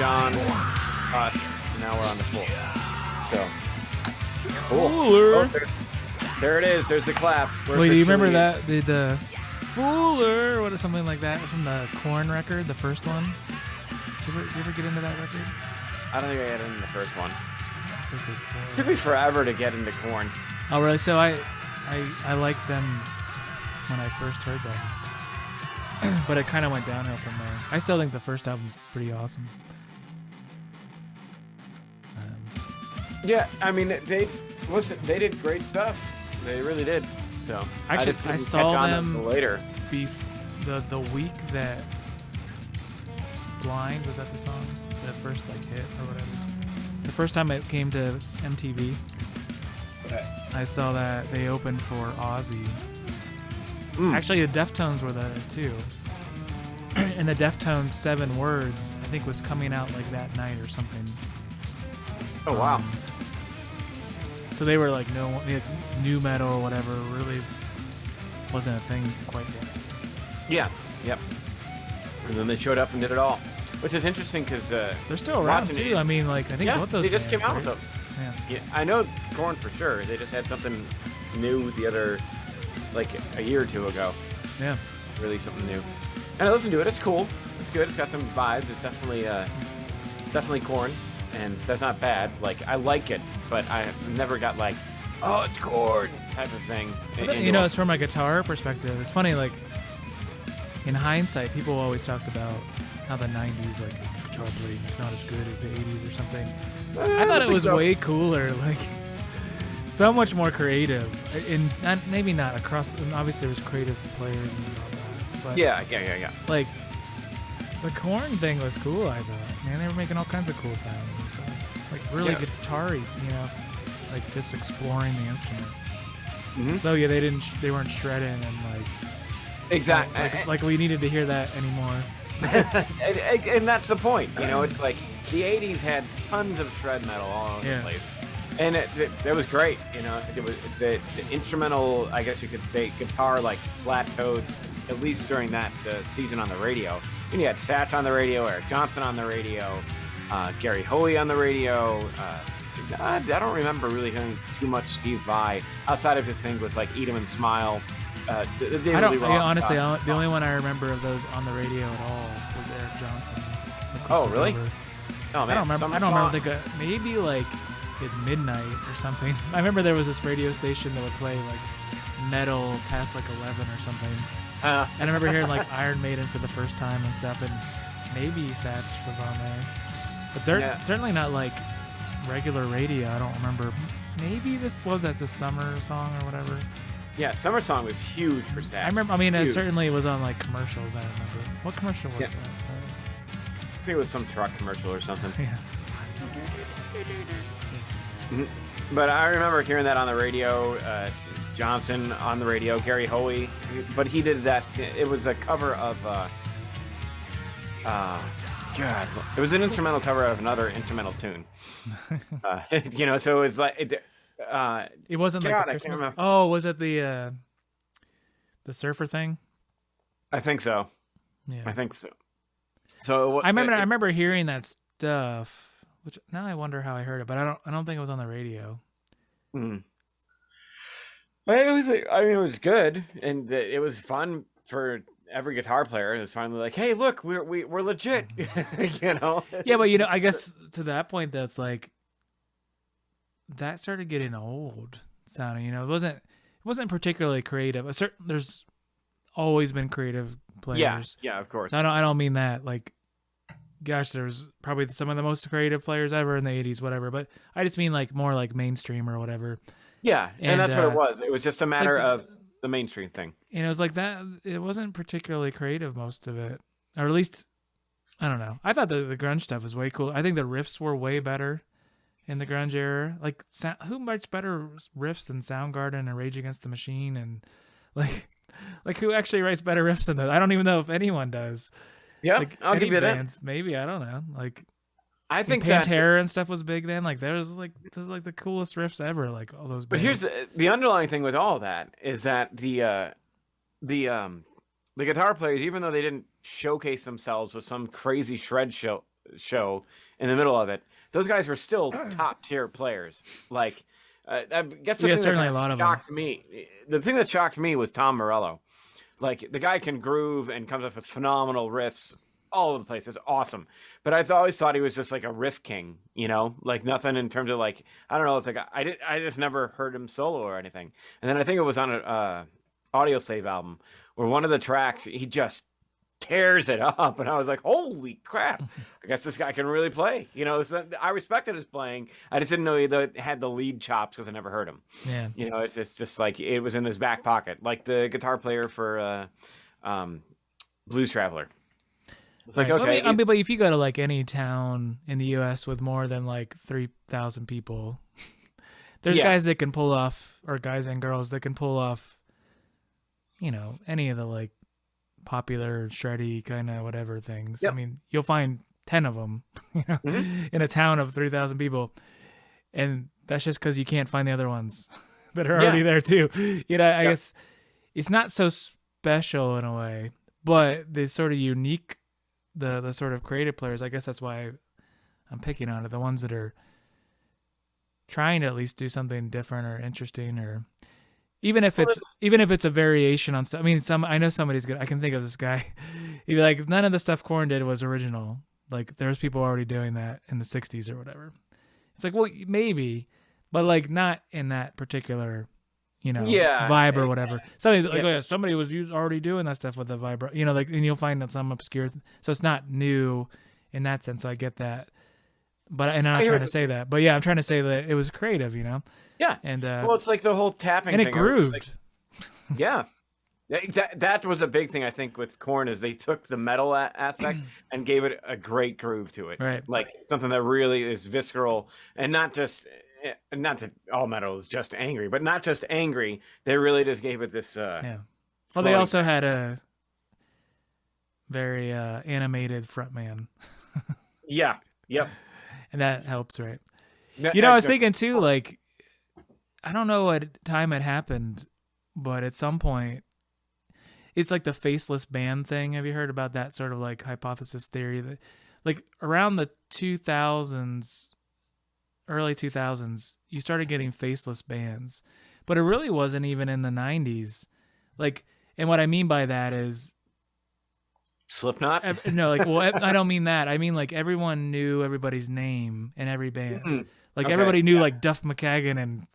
John, us, and now we're on the floor. So, cool. Fooler. Oh, there it is. There's the clap. Wait, do you remember that? The Fooler, what, something like that from the Korn record, the first one? Did you ever get into that record? I don't think I got into the first one. It took me forever to get into Korn. Oh, really? So I liked them when I first heard them. But it kind of went downhill from there. I still think the first album's pretty awesome. Yeah, I mean, they did great stuff. They really did. So actually, I saw them later. The week that Blind, was that the song? The first hit or whatever. The first time it came to MTV, I saw that they opened for Ozzy. Actually, the Deftones were there too. And the Deftones 7 Words, I think, was coming out like that night or something. Oh, wow. So they were like new metal or whatever, really wasn't a thing quite yet. Yeah, yep. And then they showed up and did it all, which is interesting because they're still around too. I mean, like, I think both those. They just bands, came out right? with them. Yeah. I know Korn for sure. They just had something new the other, like a year or two ago. Yeah. Really something new. And I listened to it. It's cool. It's good. It's got some vibes. It's definitely Korn, and that's not bad. Like, I like it, but I never got like, oh, it's Korn type of thing. You know, it's from a guitar perspective. It's funny, like, in hindsight, people always talked about how the 90s, like, guitar playing is not as good as the 80s or something. I thought it was way cooler, like, so much more creative. Maybe not across, and obviously there was creative players and all that. But yeah. Like, the Korn thing was cool, I thought. Man, they were making all kinds of cool sounds and stuff. Like, really guitar-y, you know? Like, just exploring the instrument. Mm-hmm. So, yeah, they weren't shredding and, like... Exactly. Like we needed to hear that anymore. and that's the point, you know. It's like the '80s had tons of shred metal all over the place, and it was great. You know, it was the instrumental, I guess you could say, guitar like plateaued at least during that season on the radio. And you had Satch on the radio, Eric Johnson on the radio, Gary Hoey on the radio. I don't remember really hearing too much Steve Vai outside of his thing with like Eat 'Em and Smile. Honestly, the only one I remember of those on the radio at all was Eric Johnson. Oh, really? Oh, man. I don't remember. Maybe like at midnight or something. I remember there was this radio station that would play like metal past like 11 or something. And I remember hearing like Iron Maiden for the first time and stuff, and maybe Satch was on there. But they're certainly not like regular radio. I don't remember. Maybe this was at the summer song or whatever. Yeah, Summer Song was huge for Satch. I remember. I mean, it certainly was on like commercials. I remember. What commercial was that? I think it was some truck commercial or something. Yeah. But I remember hearing that on the radio. Johnson on the radio, Gary Hoey, but he did that. It was a cover of. God, it was an instrumental cover of another instrumental tune. You know, so it was like. It wasn't like the Christmas. Oh, was it the surfer thing? I think so. Yeah, I think so. So I remember hearing that stuff, which now I wonder how I heard it, but I don't think it was on the radio. Mm. It was good, and it was fun for every guitar player. It was finally like, hey, look, we're legit, you know. Yeah, but you know, I guess to that point, that's like. That started getting old sounding, you know. It wasn't particularly creative. There's always been creative players. Yeah, of course. I don't mean that. Like, gosh, there's probably some of the most creative players ever in the '80s, whatever. But I just mean like more like mainstream or whatever. Yeah, and that's what it was. It was just a matter of the mainstream thing. And it was like that. It wasn't particularly creative, most of it, or at least I don't know. I thought the grunge stuff was way cool. I think the riffs were way better. In the grunge era, like who writes better riffs than Soundgarden and Rage Against the Machine, and like who actually writes better riffs than those? I don't even know if anyone does. Yeah, like, I'll give you bands, that. Maybe I don't know. Like I think Pantera and stuff was big then. Like there's like the coolest riffs ever. Like all those. But bands. here's the underlying thing with all that is that the guitar players, even though they didn't showcase themselves with some crazy shred show show in the middle of it, those guys were still top tier players. Like, I guess the thing certainly that a lot of shocked me, the thing that shocked me was Tom Morello. Like, the guy can groove and comes up with phenomenal riffs all over the place. It's awesome. But I always thought he was just like a riff king, you know, like nothing in terms of like, I don't know. It's like, I just never heard him solo or anything. And then I think it was on a audio slave album where one of the tracks, he just tears it up, and I was like, holy crap, I guess this guy can really play, you know. So I respected his playing. I just didn't know he had the lead chops because I never heard him. Yeah, you know, it's just like it was in his back pocket, like the guitar player for Blues Traveler. Like, right. okay, but if you go to like any town in the U.S. with more than like 3,000 people, there's guys that can pull off, or guys and girls that can pull off, you know, any of the like popular shreddy kind of whatever things. Yep. I mean, you'll find 10 of them, you know, in a town of 3,000 people, and that's just because you can't find the other ones that are already there too. You know, I guess it's not so special in a way, but the sort of unique, the sort of creative players, I guess that's why I'm picking on it. The ones that are trying to at least do something different or interesting, or even if it's a variation on stuff. I mean, I know somebody's good. I can think of this guy. He'd be like, none of the stuff Korn did was original. Like, there's people already doing that in the 60s or whatever. It's like, well, maybe, but like not in that particular, you know, vibe or whatever. Somebody was already doing that stuff with the vibra, you know, like, and you'll find that some obscure, so it's not new in that sense. So I get that, but I'm not trying to say that, but yeah, I'm trying to say that it was creative, you know. Yeah, and well, it's like the whole tapping and thing. It grooved. Like, that was a big thing, I think, with Korn, is they took the metal aspect and gave it a great groove to it. Right. Like something that really is visceral, and not that all metal is just angry, but not just angry. They really just gave it this. Well, they also had a very animated frontman. Yeah. Yep. And that helps, right? You know, I was thinking too, like, I don't know what time it happened, but at some point, it's like the faceless band thing. Have you heard about that sort of like hypothesis theory that, like, around the 2000s, early 2000s, you started getting faceless bands, but it really wasn't even in the 90s. Like, and what I mean by that is Slipknot? No, like, well, I don't mean that. I mean, like, everyone knew everybody's name in every band. Mm-hmm. Like, everybody knew, like, Duff McKagan and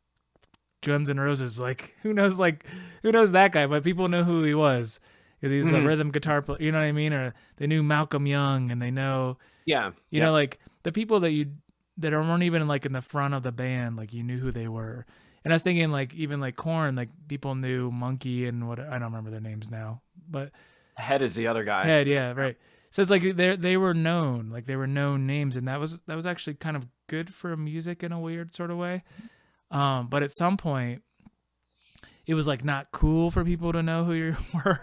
Guns N' Roses. Like, who knows that guy? But people know who he was because he's a rhythm guitar player. You know what I mean? Or they knew Malcolm Young, and they know, you know, like, the people that weren't even, like, in the front of the band, like, you knew who they were. And I was thinking, like, even, like, Korn, like, people knew Monkey and what, I don't remember their names now, but Head is the other guy. Head, yeah, right. So it's like they were known, like, they were known names, and that was actually kind of good for music in a weird sort of way. But at some point, it was like not cool for people to know who you were.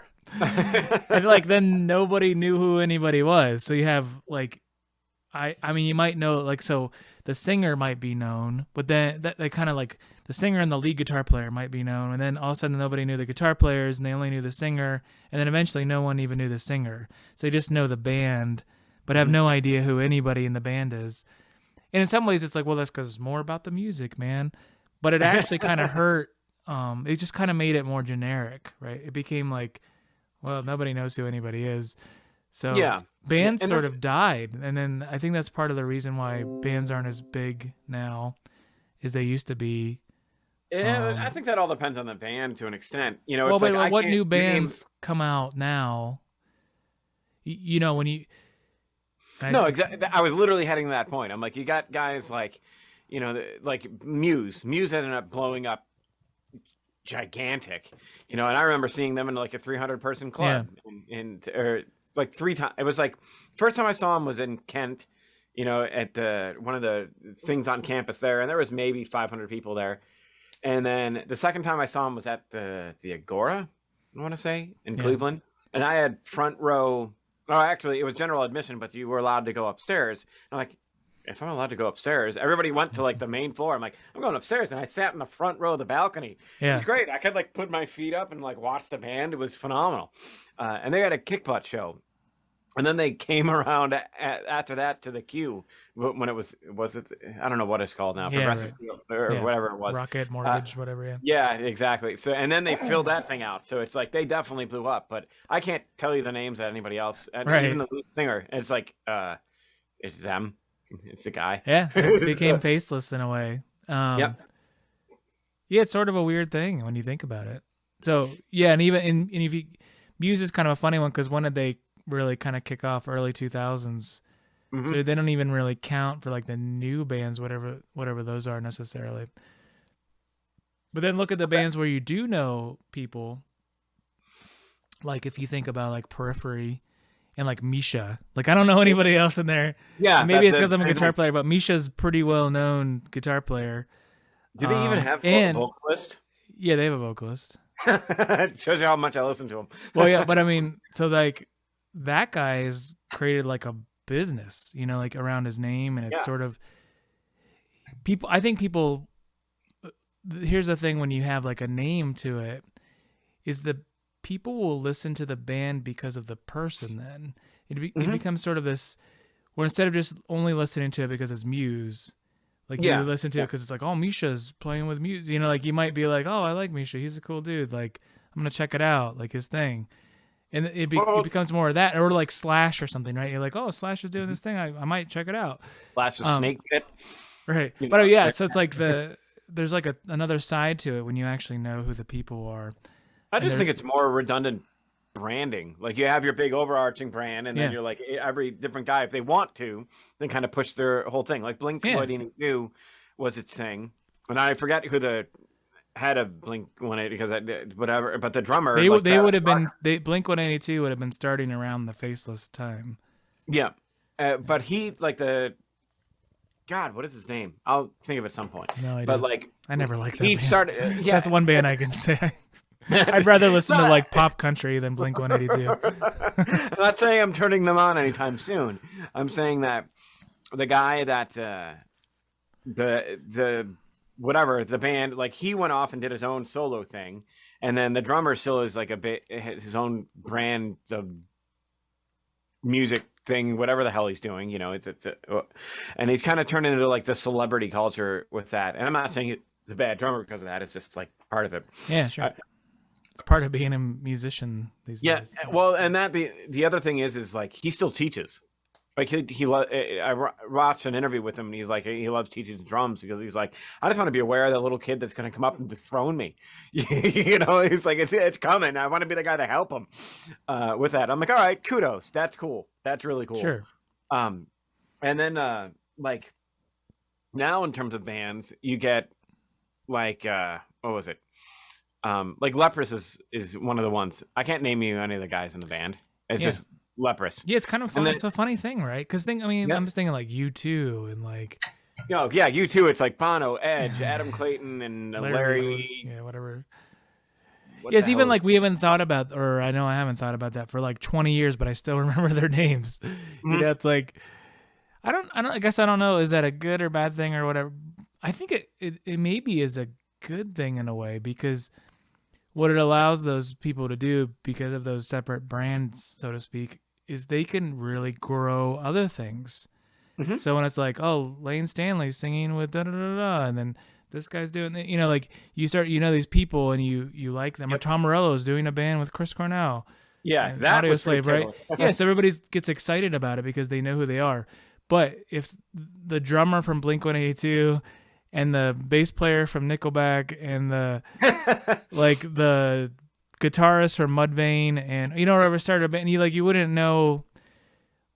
And like then nobody knew who anybody was. So you have like, I mean, you might know, like, so the singer might be known, but then that kind of like the singer and the lead guitar player might be known, and then all of a sudden nobody knew the guitar players, and they only knew the singer, and then eventually no one even knew the singer. So they just know the band, but have no idea who anybody in the band is. And in some ways, it's like, well, that's because it's more about the music, man. But it actually kind of hurt. It just kind of made it more generic, right? It became like, well, nobody knows who anybody is. So bands sort of died. And then I think that's part of the reason why bands aren't as big now as they used to be. Yeah, I think that all depends on the band to an extent. You know, it's like, what new bands come out now? You know, when you... No, exactly. I was literally heading to that point. I'm like, you got guys like, you know, like Muse. Muse ended up blowing up gigantic, you know, and I remember seeing them in like a 300-person club, or like 3 times. It was like first time I saw them was in Kent, you know, at one of the things on campus there, and there was maybe 500 people there. And then the second time I saw them was at the Agora, I want to say, in Cleveland, and I had front row. Oh, actually, it was general admission, but you were allowed to go upstairs. I'm like, if I'm allowed to go upstairs, everybody went to like the main floor. I'm like, I'm going upstairs, and I sat in the front row of the balcony. It was great. I could like put my feet up and like watch the band. It was phenomenal. And they had a kick butt show And then they came around after that to the Q when it was it, I don't know what it's called now, Progressive Field or whatever it was. Rocket Mortgage, whatever. Yeah. Yeah, exactly. So and then they filled that thing out. So it's like they definitely blew up. But I can't tell you the names of anybody else. Even the lead singer. It's like it's them. It's the guy. Yeah, it became faceless in a way. Yep. Yeah, it's sort of a weird thing when you think about it. So yeah, and even if you Muse is kind of a funny one because when did they really kind of kick off? Early 2000s. So they don't even really count for like the new bands, whatever those are necessarily. But then look at the bands where you do know people. Like if you think about like Periphery and like Misha. Like I don't know anybody else in there. Yeah. Maybe it's because I'm a guitar player, but Misha's pretty well known guitar player. Do they even have a vocalist? Yeah, they have a vocalist. It shows you how much I listen to them. Well, yeah, but I mean, so like that guy has created like a business, you know, like around his name, and it's sort of people. I think people. Here's the thing: when you have like a name to it, is the people will listen to the band because of the person. Then it becomes sort of this, where instead of just only listening to it because it's Muse. Like you listen to it because it's like, oh, Misha's playing with Muse. You know, like you might be like, oh, I like Misha. He's a cool dude. Like I'm gonna check it out, like his thing. And it becomes more of that, or like Slash or something, right? You're like, oh, Slash is doing this thing. I might check it out. Slash is Snake Pit, right? But yeah, so it's like there's like another side to it when you actually know who the people are. I just think it's more redundant branding. Like you have your big overarching brand, and then you're like every different guy, if they want to, then kind of push their whole thing. Like Blink-182 was its thing, and I forget who the head of Blink-182 because whatever, but the drummer they would have been Blink-182 would have been starting around the Faceless time. Yeah, but he like the God, what is his name? I'll think of it at some point. No idea. But like I never liked that. He band. started. That's one band I can say. I'd rather listen to like pop country than Blink-182. I'm not saying I'm turning them on anytime soon. I'm saying that the guy that the whatever the band, like he went off and did his own solo thing, and then the drummer still is like a bit his own brand of music thing, whatever the hell he's doing, you know. And he's kind of turned into like the celebrity culture with that. And I'm not saying he's a bad drummer because of that. It's just like part of it. Yeah, sure. It's part of being a musician these days. Yeah, well, and that the other thing is like he still teaches. Like I watched an interview with him, and he's like he loves teaching the drums because he's like, I just want to be aware of that little kid that's going to come up and dethrone me. You know, he's like it's coming. I want to be the guy to help him with that. I'm like, all right, kudos. That's cool. That's really cool. Sure. And then like now in terms of bands, you get like what was it? Like Leprous is one of the ones. I can't name you any of the guys in the band. It's just Leprous. Yeah, it's kind of fun. It's a funny thing, right? Because I'm just thinking like U2 and like. U2. It's like Bono, Edge, Adam Clayton, and Larry. Yeah, whatever. Yes, even like we haven't thought about, or I know I haven't thought about that for like 20 years, but I still remember their names. Mm-hmm. You know, it's like I guess I don't know. Is that a good or bad thing or whatever? I think it maybe is a good thing in a way, because what it allows those people to do, because of those separate brands, so to speak, is they can really grow other things. Mm-hmm. So when it's like, oh, Lane Stanley's singing with da da da da, and then this guy's doing, you know, like you start, you know, these people and you like them. Or Tom Morello's doing a band with Chris Cornell. Yeah, that Audio was Slave, right? Yeah, so everybody gets excited about it because they know who they are. But if the drummer from Blink-182 and the bass player from Nickelback and the like the guitarist from Mudvayne and ever started a band, you wouldn't know,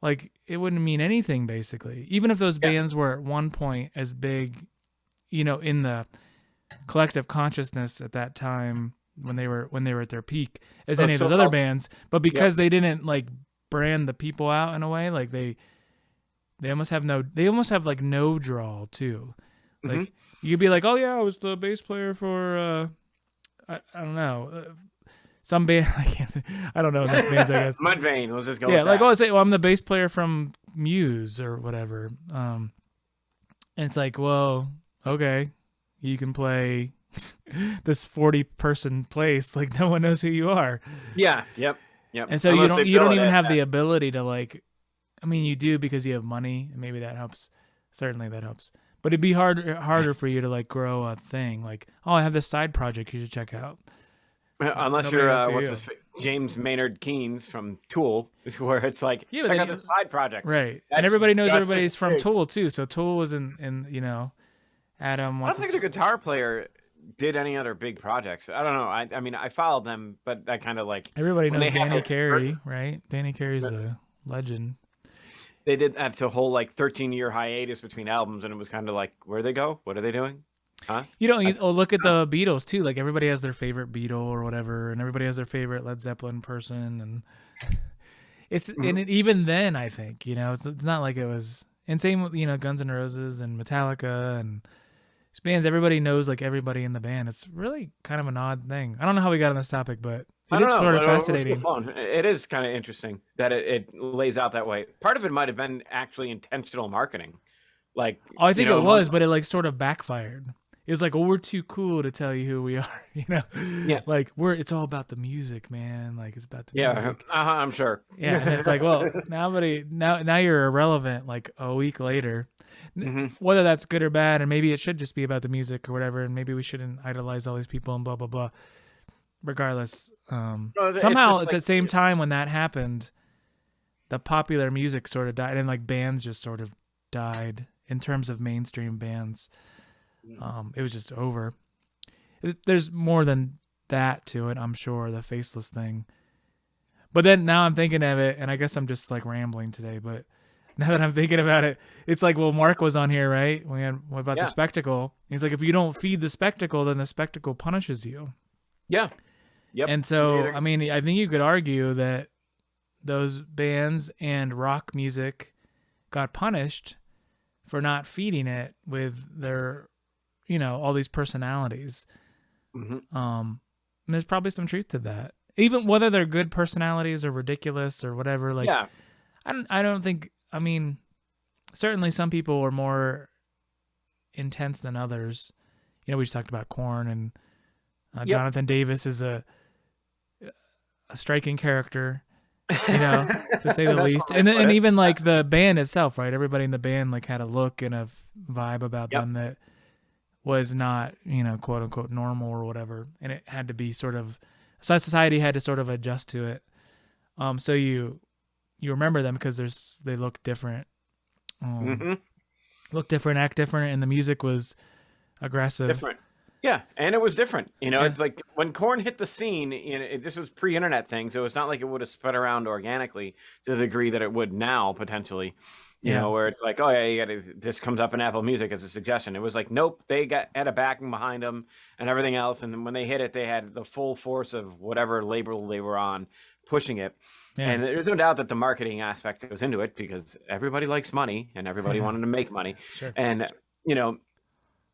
like it wouldn't mean anything basically. Even if those bands were at one point as big, in the collective consciousness at that time when they were at their peak as any of those other bands, but because they didn't like brand the people out in a way, like they almost have like no draw too. Like you could be like, oh yeah, I was the bass player for I don't know, some band. I don't know bands. I guess Mudvayne. Let's just go. Yeah, with like that. I'm the bass player from Muse or whatever. And it's like, well, okay, you can play this 40-person place. Like no one knows who you are. Yeah. Yep. Yep. And so Unless you don't even it have the ability to like. I mean, you do because you have money, and maybe that helps. Certainly, that helps. But it'd be harder for you to like grow a thing. Like, oh, I have this side project you should check out. unless Nobody you're knows who what's you his, are. James Maynard Keynes from Tool, where it's like, Yeah, but check then out the side project. right, That's and everybody knows just everybody's as from big. Tool too. So Tool was in Adam. I don't think the guitar player did any other big projects. I don't know. I mean, I followed them, but I kind of like Everybody when knows they had Danny like Carey, right? Danny Carey's a legend. they did that to whole like 13-year hiatus between albums, and it was kind of like, where they go? What are they doing? Huh? Look at the Beatles too. Like everybody has their favorite Beatle or whatever, and everybody has their favorite Led Zeppelin person, and even then, I think it's not like it was. And same with Guns N' Roses and Metallica and these bands. Everybody knows like everybody in the band. It's really kind of an odd thing. I don't know how we got on this topic, but it is sort of fascinating. It is kind of interesting that it lays out that way. Part of it might have been actually intentional marketing. Like, I think it was, but it like sort of backfired. It was like, we're too cool to tell you who we are, Yeah. Like it's all about the music, man. Like it's about the music. I'm sure. Yeah, and it's like, well, now you're irrelevant. Like a week later, whether that's good or bad, and maybe it should just be about the music or whatever, and maybe we shouldn't idolize all these people and blah blah blah. Regardless, somehow at the same time when that happened, the popular music sort of died, and like bands just sort of died in terms of mainstream bands. It was just over. There's more than that to it, I'm sure, the Faceless thing. But then now I'm thinking of it, and I guess I'm just like rambling today, but now that I'm thinking about it, it's like, well, Mark was on here, right? What about the spectacle? He's like, if you don't feed the spectacle, then the spectacle punishes you. Yeah. Yep. And so, I mean, I think you could argue that those bands and rock music got punished for not feeding it with their all these personalities. And there's probably some truth to that, even whether they're good personalities or ridiculous or whatever. Like, I don't think. I mean, certainly some people are more intense than others. We just talked about Korn, and Jonathan Davis is a striking character, to say the least. And even like the band itself, right? Everybody in the band like had a look and a vibe about them that was not, quote unquote normal or whatever. And it had to be society had to sort of adjust to it. So you remember them because they look different, look different, act different. And the music was aggressive. Different. Yeah. And it was different. It's like when Korn hit the scene, this was pre-internet thing. So it's not like it would have spread around organically to the degree that it would now potentially. Where it's like, oh yeah, this comes up in Apple Music as a suggestion. It was like, nope, they had a backing behind them and everything else. And then when they hit it, they had the full force of whatever label they were on pushing it. Yeah. And there's no doubt that the marketing aspect goes into it because everybody likes money and everybody wanted to make money. Sure. And,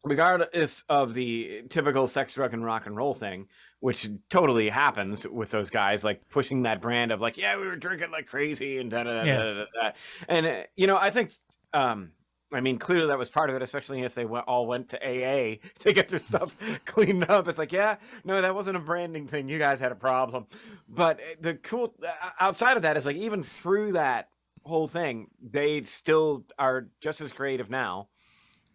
regardless of the typical sex, drug, and rock and roll thing, which totally happens with those guys, like pushing that brand of like, yeah, we were drinking like crazy and da da da da da. And I think, I mean, clearly that was part of it, especially if they all went to AA to get their stuff cleaned up. It's like, yeah, no, that wasn't a branding thing. You guys had a problem. But the cool outside of that is like, even through that whole thing, they still are just as creative now.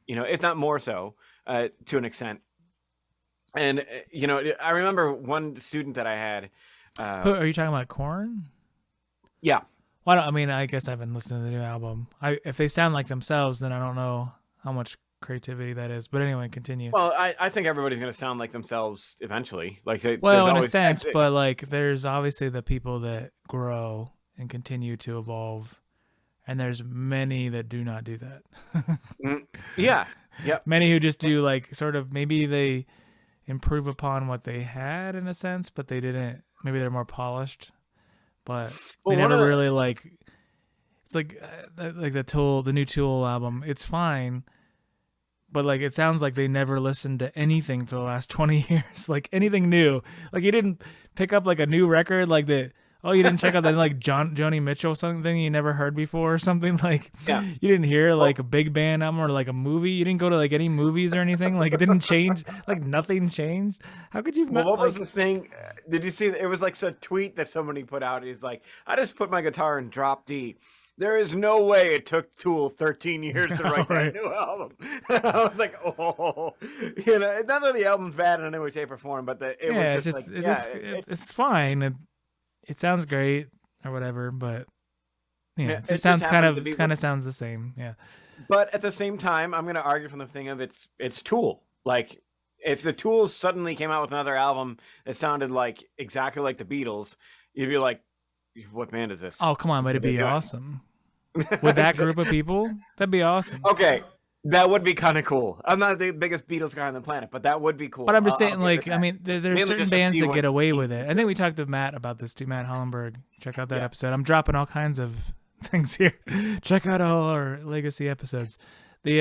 If not more so, to an extent. And, I remember one student that I had. Who are you talking about, Korn? Yeah. Well, I guess I've been listening to the new album. If they sound like themselves, then I don't know how much creativity that is. But anyway, continue. Well, I think everybody's going to sound like themselves eventually. Like in a sense, but like there's obviously the people that grow and continue to evolve. And there's many that do not do that. Yeah. Many who just do like sort of, maybe they improve upon what they had in a sense, but they didn't. Maybe they're more polished, but they never really like. It's like the new Tool album. It's fine, but like it sounds like they never listened to anything for the last 20 years, like anything new. Like you didn't pick up like a new record, like oh, you didn't check out that like Joni Mitchell something you never heard before or something like you didn't hear like a big band album or like a movie. You didn't go to like any movies or anything. Like it didn't change. Like nothing changed. How could you? Well, what was the thing? Did you see? It was like a tweet that somebody put out. He's like, I just put my guitar in drop D. There is no way it took Tool 13 years to write that new album. I was like, oh, not that the album's bad in any way, shape, or form, but it was just it's fine. It sounds great or whatever, but it just sounds kind of sounds the same. Yeah. But at the same time, I'm going to argue from the thing of it's Tool. Like, if the Tools suddenly came out with another album that sounded like exactly like the Beatles, you'd be like, what band is this? Oh, come on, but it'd be awesome. With that group of people, that'd be awesome. Okay, that would be kind of cool. I'm not the biggest Beatles guy on the planet, but that would be cool. But I'm just saying, like, I mean, there's certain bands that get away with it. I think we talked to Matt about this too, Matt Hollenberg. Check out that episode. I'm dropping all kinds of things here. Check out all our legacy episodes. The,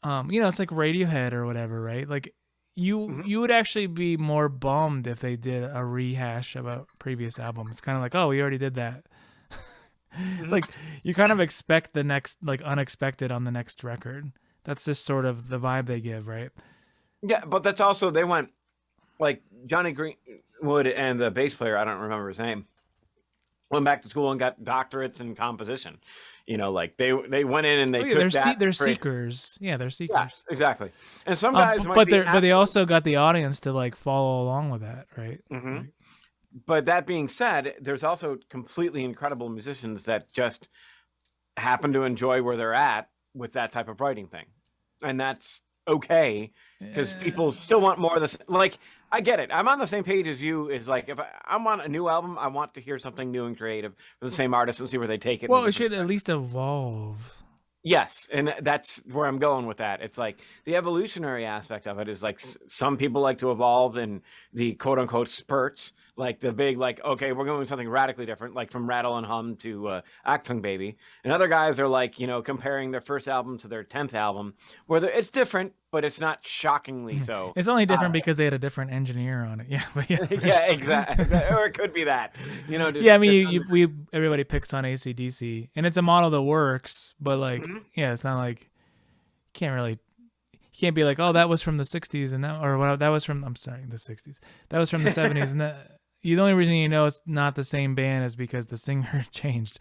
it's like Radiohead or whatever, right? Like, you would actually be more bummed if they did a rehash of a previous album. It's kind of like, oh, we already did that. It's like you kind of expect the next, like, unexpected on the next record. That's just sort of the vibe they give, right? Yeah, but that's also, they went, like, Johnny Greenwood and the bass player, I don't remember his name, went back to school and got doctorates in composition. Like they went in and they took that. They're seekers. Yeah, they're seekers. Yeah, exactly. And some guys, but they also got the audience to like follow along with that, right? Mm-hmm. Like, but that being said, there's also completely incredible musicians that just happen to enjoy where they're at with that type of writing thing, and that's okay because people still want more of this. Like, I get it. I'm on the same page as you. Is like, if I want a new album, I want to hear something new and creative from the same artist and see where they take it. Well, it should at least evolve. Yes, and that's where I'm going with that. It's like the evolutionary aspect of it is like some people like to evolve in the quote unquote spurts, like the big, like, okay, we're going with something radically different, like from Rattle and Hum to Achtung Baby. And other guys are like, comparing their first album to their 10th album, where it's different, but it's not shockingly so. It's only different because they had a different engineer on it. Yeah, but yeah. Yeah, exactly. Or it could be that. Yeah, I mean, everybody picks on AC/DC, and it's a model that works, but like, yeah, it's not like you can't be like, oh, that was from the 60s and that was from, I'm sorry, the 60s. That was from the 70s and that. The only reason it's not the same band is because the singer changed.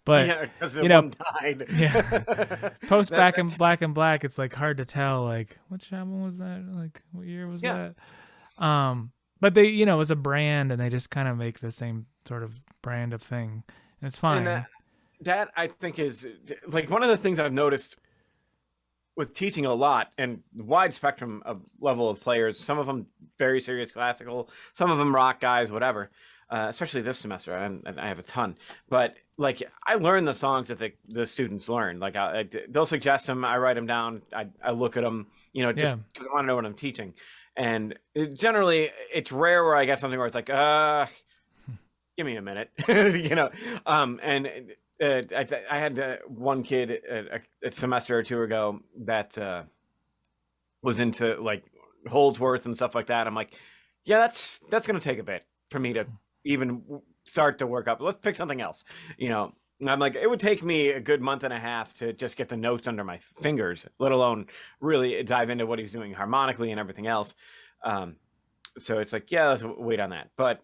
But because one died. Yeah. Post Black and Black, it's like hard to tell like which album was that? Like what year was that? But they, it was a brand and they just kind of make the same sort of brand of thing. And it's fine. And that I think is like one of the things I've noticed with teaching a lot and wide spectrum of level of players, some of them very serious classical, some of them rock guys, whatever, especially this semester. And I have a ton, but like I learn the songs that the students learn. Like they'll suggest them. I write them down. I look at them, just because I want to know what I'm teaching. And generally it's rare where I get something where it's like, give me a minute, I had one kid a semester or two ago that was into like Holdsworth and stuff like that. I'm like, yeah, that's going to take a bit for me to even start to work up. Let's pick something else, And I'm like, it would take me a good month and a half to just get the notes under my fingers, let alone really dive into what he's doing harmonically and everything else. So it's like, yeah, let's wait on that. But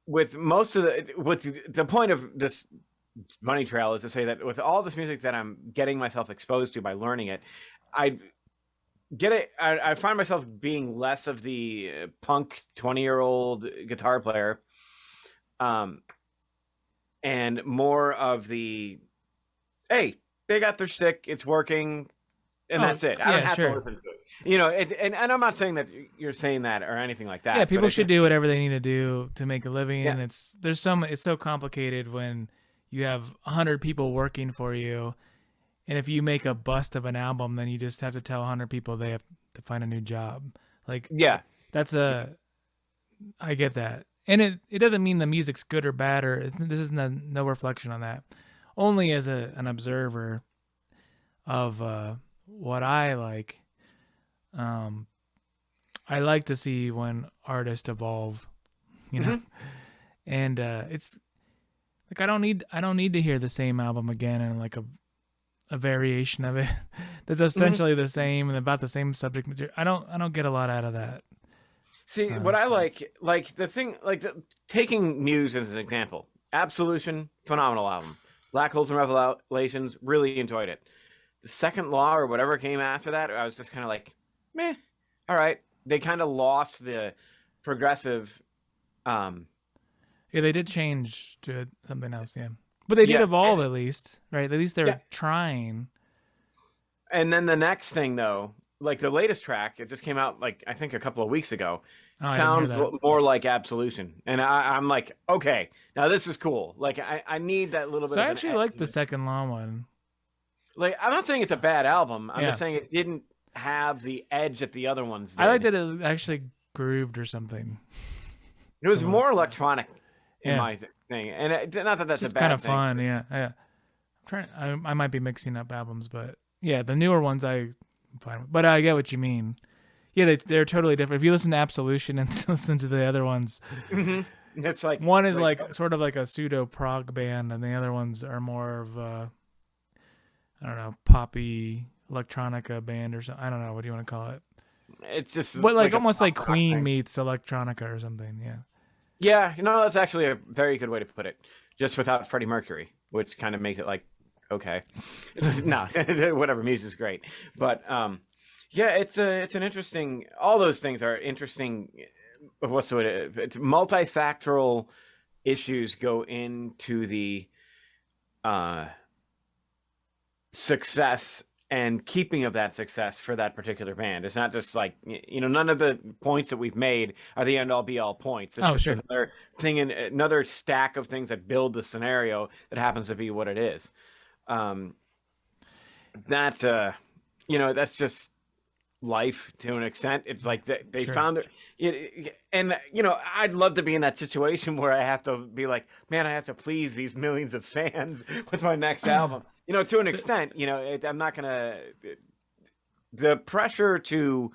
with most of the point of this money trail is to say that with all this music that I'm getting myself exposed to by learning it, I find myself being less of the punk 20-year-old guitar player, and more of the, hey, they got their stick, it's working, and that's it. I don't have to listen to it. And I'm not saying that you're saying that or anything like that. Yeah, people should do whatever they need to do to make a living, and it's so complicated when you have 100 people working for you, and if you make a bust of an album, then you just have to tell 100 people they have to find a new job. Like, I get that. And it doesn't mean the music's good or bad, or this is no reflection on that. Only as an observer of what I like. I like to see when artists evolve, and it's like I don't need to hear the same album again and like a variation of it that's essentially the same and about the same subject material. I don't get a lot out of that. See, what I like the thing, taking Muse as an example, Absolution, phenomenal album. Black Holes and Revelations, really enjoyed it. The Second Law or whatever came after that, I was just kind of like, meh, all right. They kind of lost the progressive. Yeah, they did change to something else, yeah. But they did evolve at least, right? At least they're trying. And then the next thing, though, like the latest track, it just came out like I think a couple of weeks ago. Sounds more like Absolution, and I'm like, okay, now this is cool. Like I need that little bit. So I actually like the Second Law one. Like I'm not saying it's a bad album. I'm just saying it didn't have the edge that the other ones did. I liked that it actually grooved or something. It was more electronic in my thing, and not that that's it's a bad kind of thing. fun. Yeah. I'm trying. I might be mixing up albums, but yeah, the newer ones I'm fine with. But I get what you mean. Yeah, they're totally different. If you listen to Absolution and listen to the other ones, it's like one is like sort of like a pseudo prog band, and the other ones are more of I don't know, poppy electronica band or something. I don't know, what do you want to call it? It's just but like almost like Queen meets electronica or something. Yeah. Yeah, that's actually a very good way to put it. Just without Freddie Mercury, which kind of makes it like okay, no, whatever. Muse is great, but yeah, it's an interesting. All those things are interesting. What's the way to? It's multifactorial issues go into the success and keeping of that success for that particular band. It's not just like none of the points that we've made are the end all be all points. It's just another thing, another stack of things that build the scenario that happens to be what it is. That's just life to an extent. It's like they found it, and I'd love to be in that situation where I have to be like, man, I have to please these millions of fans with my next album. To an extent, I'm not gonna. The pressure to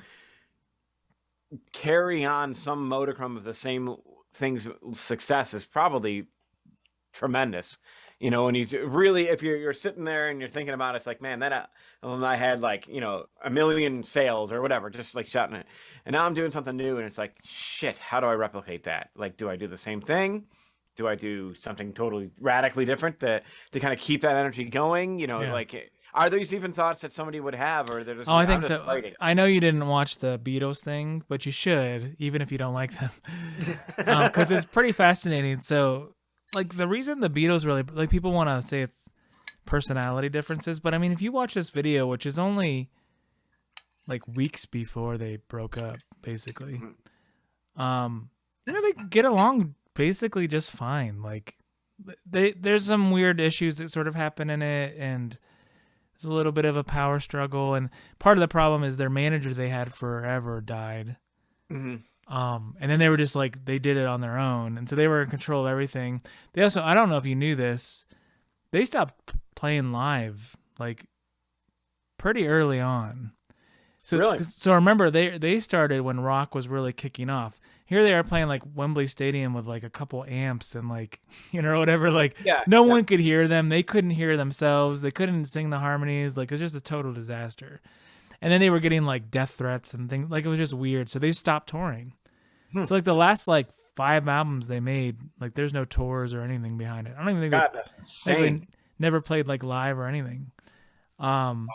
carry on some modicum of the same thing's success is probably tremendous. And you really, if you're sitting there and you're thinking about it, it's like, man, that I had like, 1 million sales or whatever, just like shouting it. And now I'm doing something new and it's like, shit, how do I replicate that? Like, do I do the same thing? Do I do something totally radically different to kind of keep that energy going? Like, are these even thoughts that somebody would have, or they're just? Oh, I think so. I know you didn't watch the Beatles thing, but you should, even if you don't like them, because it's pretty fascinating. So, like, the reason the Beatles really, like, people want to say it's personality differences, but I mean, if you watch this video, which is only like weeks before they broke up, basically, they get along basically just fine. Like, there's some weird issues that sort of happen in it, and there's a little bit of a power struggle, and part of the problem is their manager they had forever died. And then they were just like, they did it on their own, and so they were in control of everything. They also, I don't know if you knew this, they stopped playing live like pretty early on. So really? So remember, they started when rock was really kicking off. Here they are playing like Wembley Stadium with like a couple amps and like, whatever. Like no one could hear them. They couldn't hear themselves. They couldn't sing the harmonies. Like, it was just a total disaster. And then they were getting like death threats and things. Like, it was just weird. So they stopped touring. So like the last like 5 albums they made, like there's no tours or anything behind it. I don't even think they never played like live or anything. But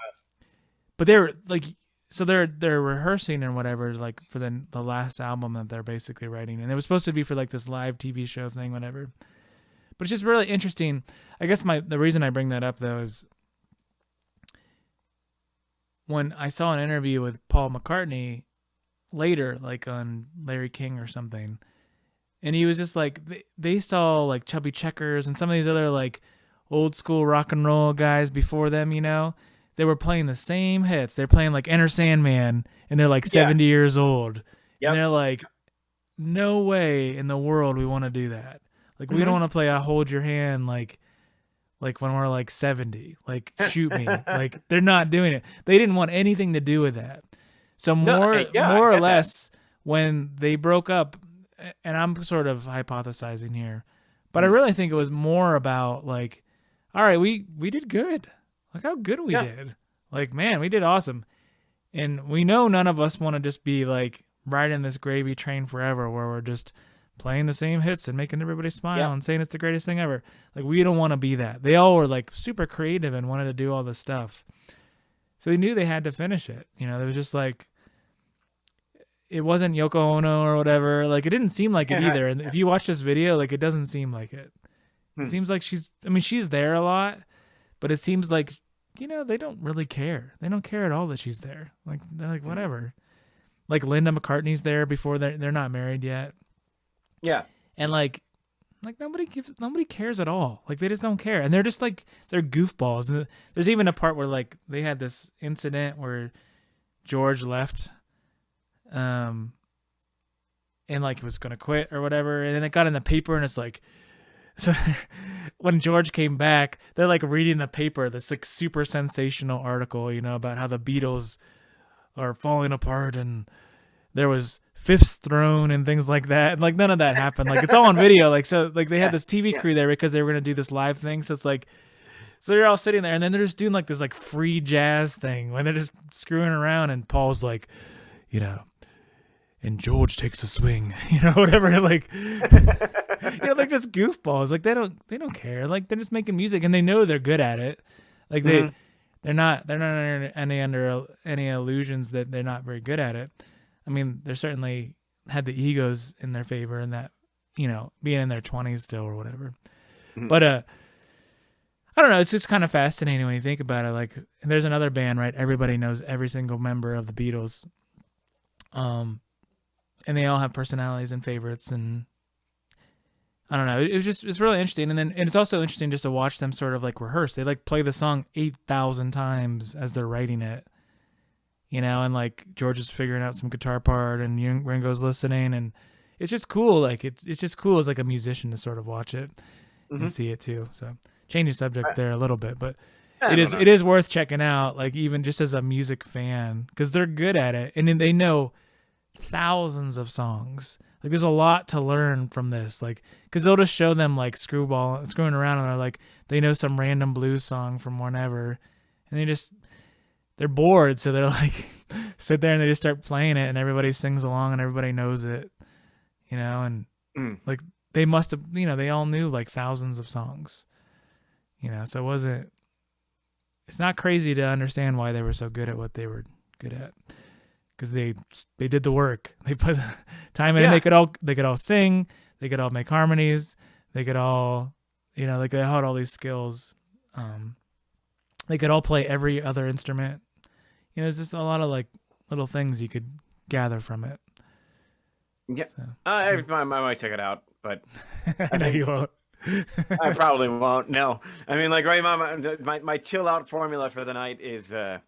they're like, so they're rehearsing and whatever, like for the last album that they're basically writing, and it was supposed to be for like this live TV show thing, whatever. But it's just really interesting. I guess the reason I bring that up though is when I saw an interview with Paul McCartney later, like on Larry King or something, and he was just like, they saw like Chubby Checkers and some of these other like old school rock and roll guys before them, they were playing the same hits. They're playing like Enter Sandman, and they're like 70 years old. Yep. And they're like, no way in the world we want to do that. Like, we don't want to play I Hold Your Hand like when we're like 70. Like, shoot me. Like, they're not doing it. They didn't want anything to do with that. So more or less, when they broke up, and I'm sort of hypothesizing here, but I really think it was more about like, all right, we did good. Look how good we did. Like, man, we did awesome. And we know none of us want to just be like riding this gravy train forever where we're just playing the same hits and making everybody smile and saying it's the greatest thing ever. Like, we don't want to be that. They all were like super creative and wanted to do all this stuff. So they knew they had to finish it. You know, there was just like, it wasn't Yoko Ono or whatever. Like, it didn't seem like it either. And if you watch this video, like, it doesn't seem like it. It seems like she's there a lot, but it seems like, you know, they don't really care. They don't care at all that she's there. Like, they're like, whatever. Like, Linda McCartney's there before they're not married yet. Yeah. And like nobody cares at all. Like, they just don't care. And they're just like, they're goofballs. And there's even a part where like they had this incident where George left, and like he was going to quit or whatever. And then it got in the paper and it's like, so when George came back, they're like reading the paper, this like super sensational article, you know, about how the Beatles are falling apart and there was fifths thrown and things like that. And like none of that happened. Like, it's all on video. Like, so like they had this TV crew there because they were going to do this live thing. So it's like, so they're all sitting there and then they're just doing like this like free jazz thing when they're just screwing around. And Paul's like, you know, and George takes a swing, you know, whatever. Like, you know, like just goofballs. Like, they don't care. Like, they're just making music and they know they're good at it. Like they're not under any illusions that they're not very good at it. I mean, they certainly had the egos in their favor and that, you know, being in their 20s still or whatever. But I don't know. It's just kind of fascinating when you think about it. Like, there's another band, right? Everybody knows every single member of the Beatles. And they all have personalities and favorites, and I don't know. It's really interesting. And it's also interesting just to watch them sort of like rehearse. They like play the song 8,000 times as they're writing it, you know, and like George is figuring out some guitar part and Ringo's listening, and it's just cool. Like, it's just cool as like a musician to sort of watch it and see it too. So changing subject there a little bit, but it is worth checking out, like even just as a music fan, because they're good at it and then they know thousands of songs. Like, there's a lot to learn from this, like, because they'll just show them like screwing around and they're like, they know some random blues song from whenever and they're bored, so they're like sit there and they just start playing it and everybody sings along and everybody knows it, you know. And like they must have, you know, they all knew like thousands of songs, you know, so it's not crazy to understand why they were so good at what they were good at. Because they did the work. They put time in. Yeah. They could all sing. They could all make harmonies. They could all, you know, they had all these skills. They could all play every other instrument. You know, it's just a lot of like little things you could gather from it. Yeah, so, I might check it out, but I know you won't. I probably won't. No, I mean, like right now, my chill out formula for the night is I'm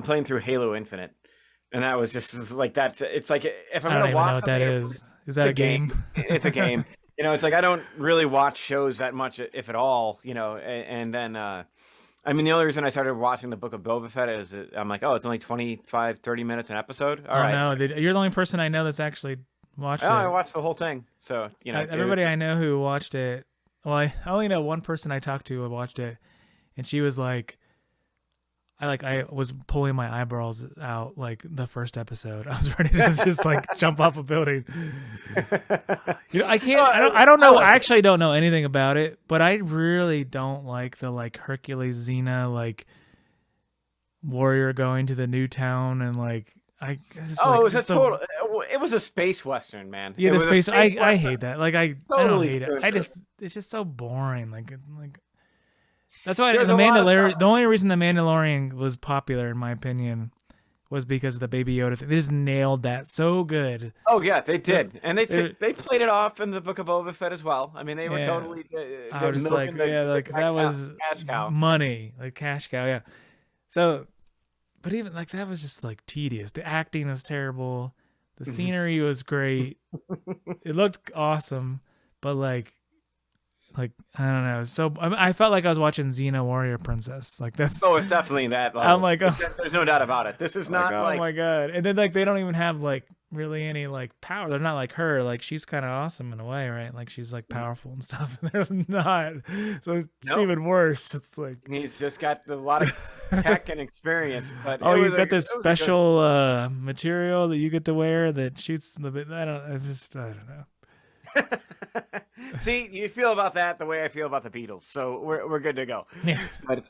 playing through Halo Infinite. And that was just like that. It's like if I'm going to watch, know what that is. Is that a game? It's a game. You know, it's like I don't really watch shows that much, if at all. You know, and then I mean, the only reason I started watching the Book of Boba Fett is I'm like, oh, it's only 25, 30 minutes an episode. All right. No, you're the only person I know that's actually watched it. I watched the whole thing. So you know, everybody I know who watched it. Well, I only know one person I talked to who watched it, and she was like, I was pulling my eyebrows out like the first episode. I was ready to just like jump off a building. You know, I can't. I don't know. I actually don't know anything about it, but I really don't like the like Hercules Xena like warrior going to the new town and like it was a space western, man. Yeah, the space. I hate that. Like I don't hate it. It's just so boring. Like. That's why the only reason the Mandalorian was popular, in my opinion, was because of the Baby Yoda thing. They just nailed that so good. Oh yeah, they did, and they played it off in the Book of Boba Fett as well. I mean, they were totally. I was like, that was cash cow. Money, like cash cow, yeah. So, but even like that was just like tedious. The acting was terrible. The scenery was great. It looked awesome, but like I don't know. So I felt like I was watching Xena Warrior Princess. Like that's. Oh, it's definitely that. I'm like, there's no doubt about it. This is not like. Oh my god! And then like they don't even have like really any like power. They're not like her. Like she's kind of awesome in a way, right? Like she's like powerful and stuff. They're not. So it's even worse. It's like he's just got a lot of tech and experience. But you've got this special material that you get to wear that shoots the bit. I don't know. See, you feel about that the way I feel about the Beatles, so we're good to go. Yeah, but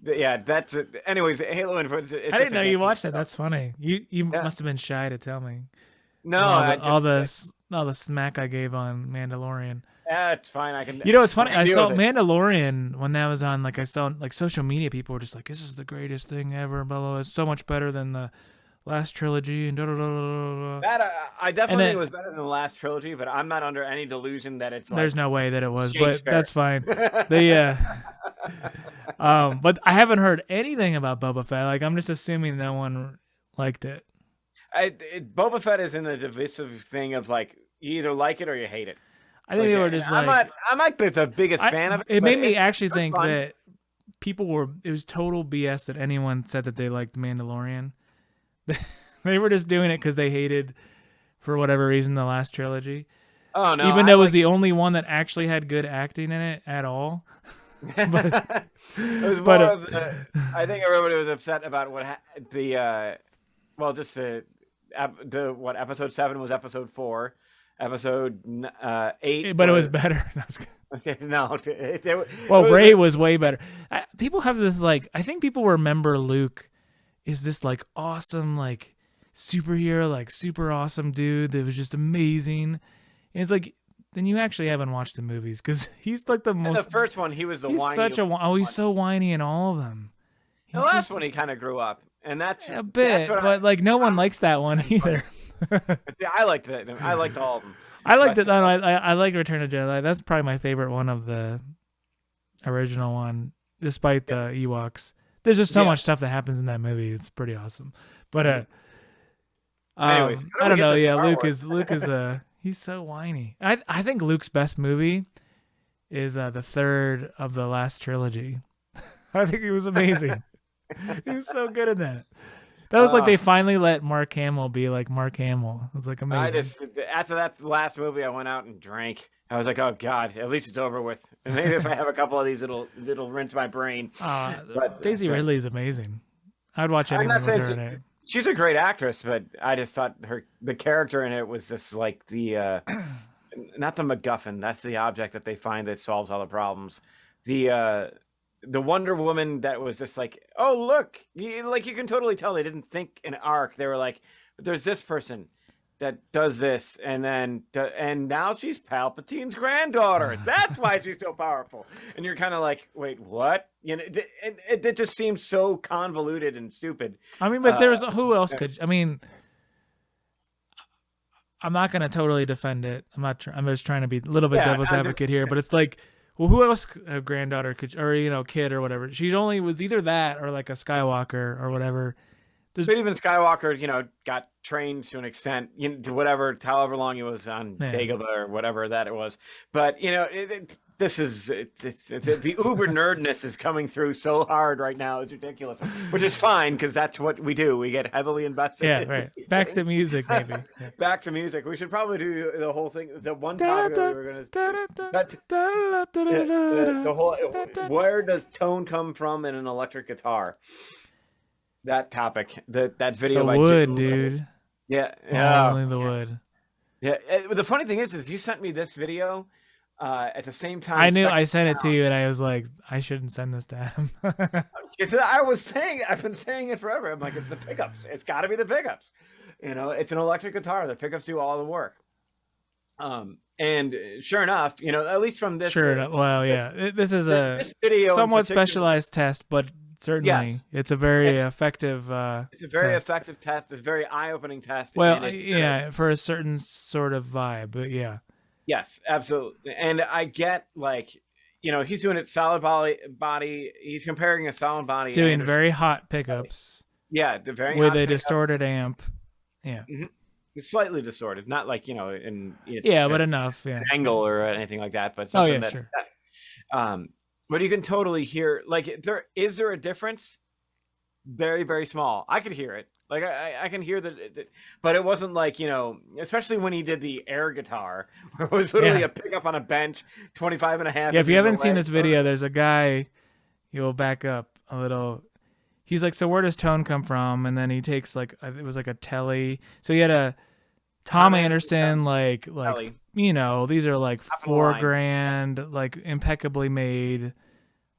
yeah, that's anyways. Halo Infinite. I didn't know you watched it. That's funny. You must have been shy to tell me. No, all the smack I gave on Mandalorian. Yeah, it's fine. I can. You know, it's funny. I saw Mandalorian when that was on. Like I saw like social media, people were just like, "This is the greatest thing ever." Blah blah. Blah. It's so much better than the last trilogy and da da da da. That I definitely think it was better than the last trilogy, but I'm not under any delusion that it's. There's no way that it was, but that's fine. But I haven't heard anything about Boba Fett. Like I'm just assuming no one liked it. Boba Fett is in the divisive thing of like you either like it or you hate it. I think people were just like I'm not the biggest fan of it. It made me actually think that people were. It was total BS that anyone said that they liked Mandalorian. They were just doing it because they hated, for whatever reason, the last trilogy. Oh no! Even though it was the only one that actually had good acting in it at all. But it was more of the, I think everybody was upset about what episode 7 was episode 4, episode 8. But it was better. Okay, no. Rey was way better. People have this like I think people remember Luke is this like awesome like superhero like super awesome dude that was just amazing. And it's like then you actually haven't watched the movies because he's like the most. In the first one, he was the whiny. He's so whiny in all of them. The last one, he kind of grew up, and that's a bit, but like no one likes that one either. I liked it. I liked all of them. I liked it. I liked Return of the Jedi. That's probably my favorite one of the original one, despite the Ewoks. There's just so much stuff that happens in that movie. It's pretty awesome. But anyways, I don't know. Yeah, Luke is he's so whiny. I think Luke's best movie is the third of the last trilogy. I think he was amazing. He was so good in that. That was like they finally let Mark Hamill be like Mark Hamill. It was like amazing. After that last movie, I went out and drank. I was like, oh God, at least it's over with. And maybe if I have a couple of these, it'll rinse my brain. But Daisy Ridley is amazing. I'd watch anything with her in it. She's a great actress, but I just thought the character in it was just like the not the MacGuffin. That's the object that they find that solves all the problems. The Wonder Woman that was just like, oh look, you can totally tell they didn't think an arc. They were like, there's this person that does this, and now she's Palpatine's granddaughter. That's why she's so powerful. And you're kind of like, wait, what? You know, it just seems so convoluted and stupid. I mean, but there's who else could? I mean, I'm not gonna totally defend it. I'm just trying to be a little bit devil's advocate here. But it's like, well, who else a granddaughter could, or kid or whatever? She only was either that or like a Skywalker or whatever. But even Skywalker, got trained to an extent, to however long he was on Dagobah or whatever that it was. But this is the uber nerdness is coming through so hard right now. It's ridiculous, which is fine because that's what we do. We get heavily invested. Yeah, right. Back to music, maybe. Yeah. Back to music. We should probably do the whole thing. The one topic that we were going to the whole. Where does tone come from in an electric guitar? That topic, that video the by wood, Jim dude. Yeah, only the wood. Yeah, the funny thing is you sent me this video at the same time. I knew I sent it to you, and I was like, I shouldn't send this to him. I've been saying it forever. I'm like, it's the pickups. It's got to be the pickups. It's an electric guitar. The pickups do all the work. And sure enough, at least from this. Sure enough. Well, yeah, this is a somewhat specialized test, but. Certainly, it's a very effective. It's a very effective test. It's a very eye-opening test. Well, for a certain sort of vibe, but yeah. Yes, absolutely. And I get he's doing it solid body. He's comparing a solid body, doing very hot pickups. Yeah, very with a distorted amp. Yeah, it's slightly distorted, not like in but enough. Yeah, angle or anything like that. But something sure. But you can totally hear, is there a difference very, very small. I could hear it. Like I can hear that, but it wasn't like, especially when he did the air guitar, where it was literally a pickup on a bench, 25 and a half. Yeah, if you haven't seen this video, there's a guy, you'll back up a little. He's like, so where does tone come from? And then he takes like, it was like a telly. So he had a Tom Anderson, like these are like $4,000, like impeccably made,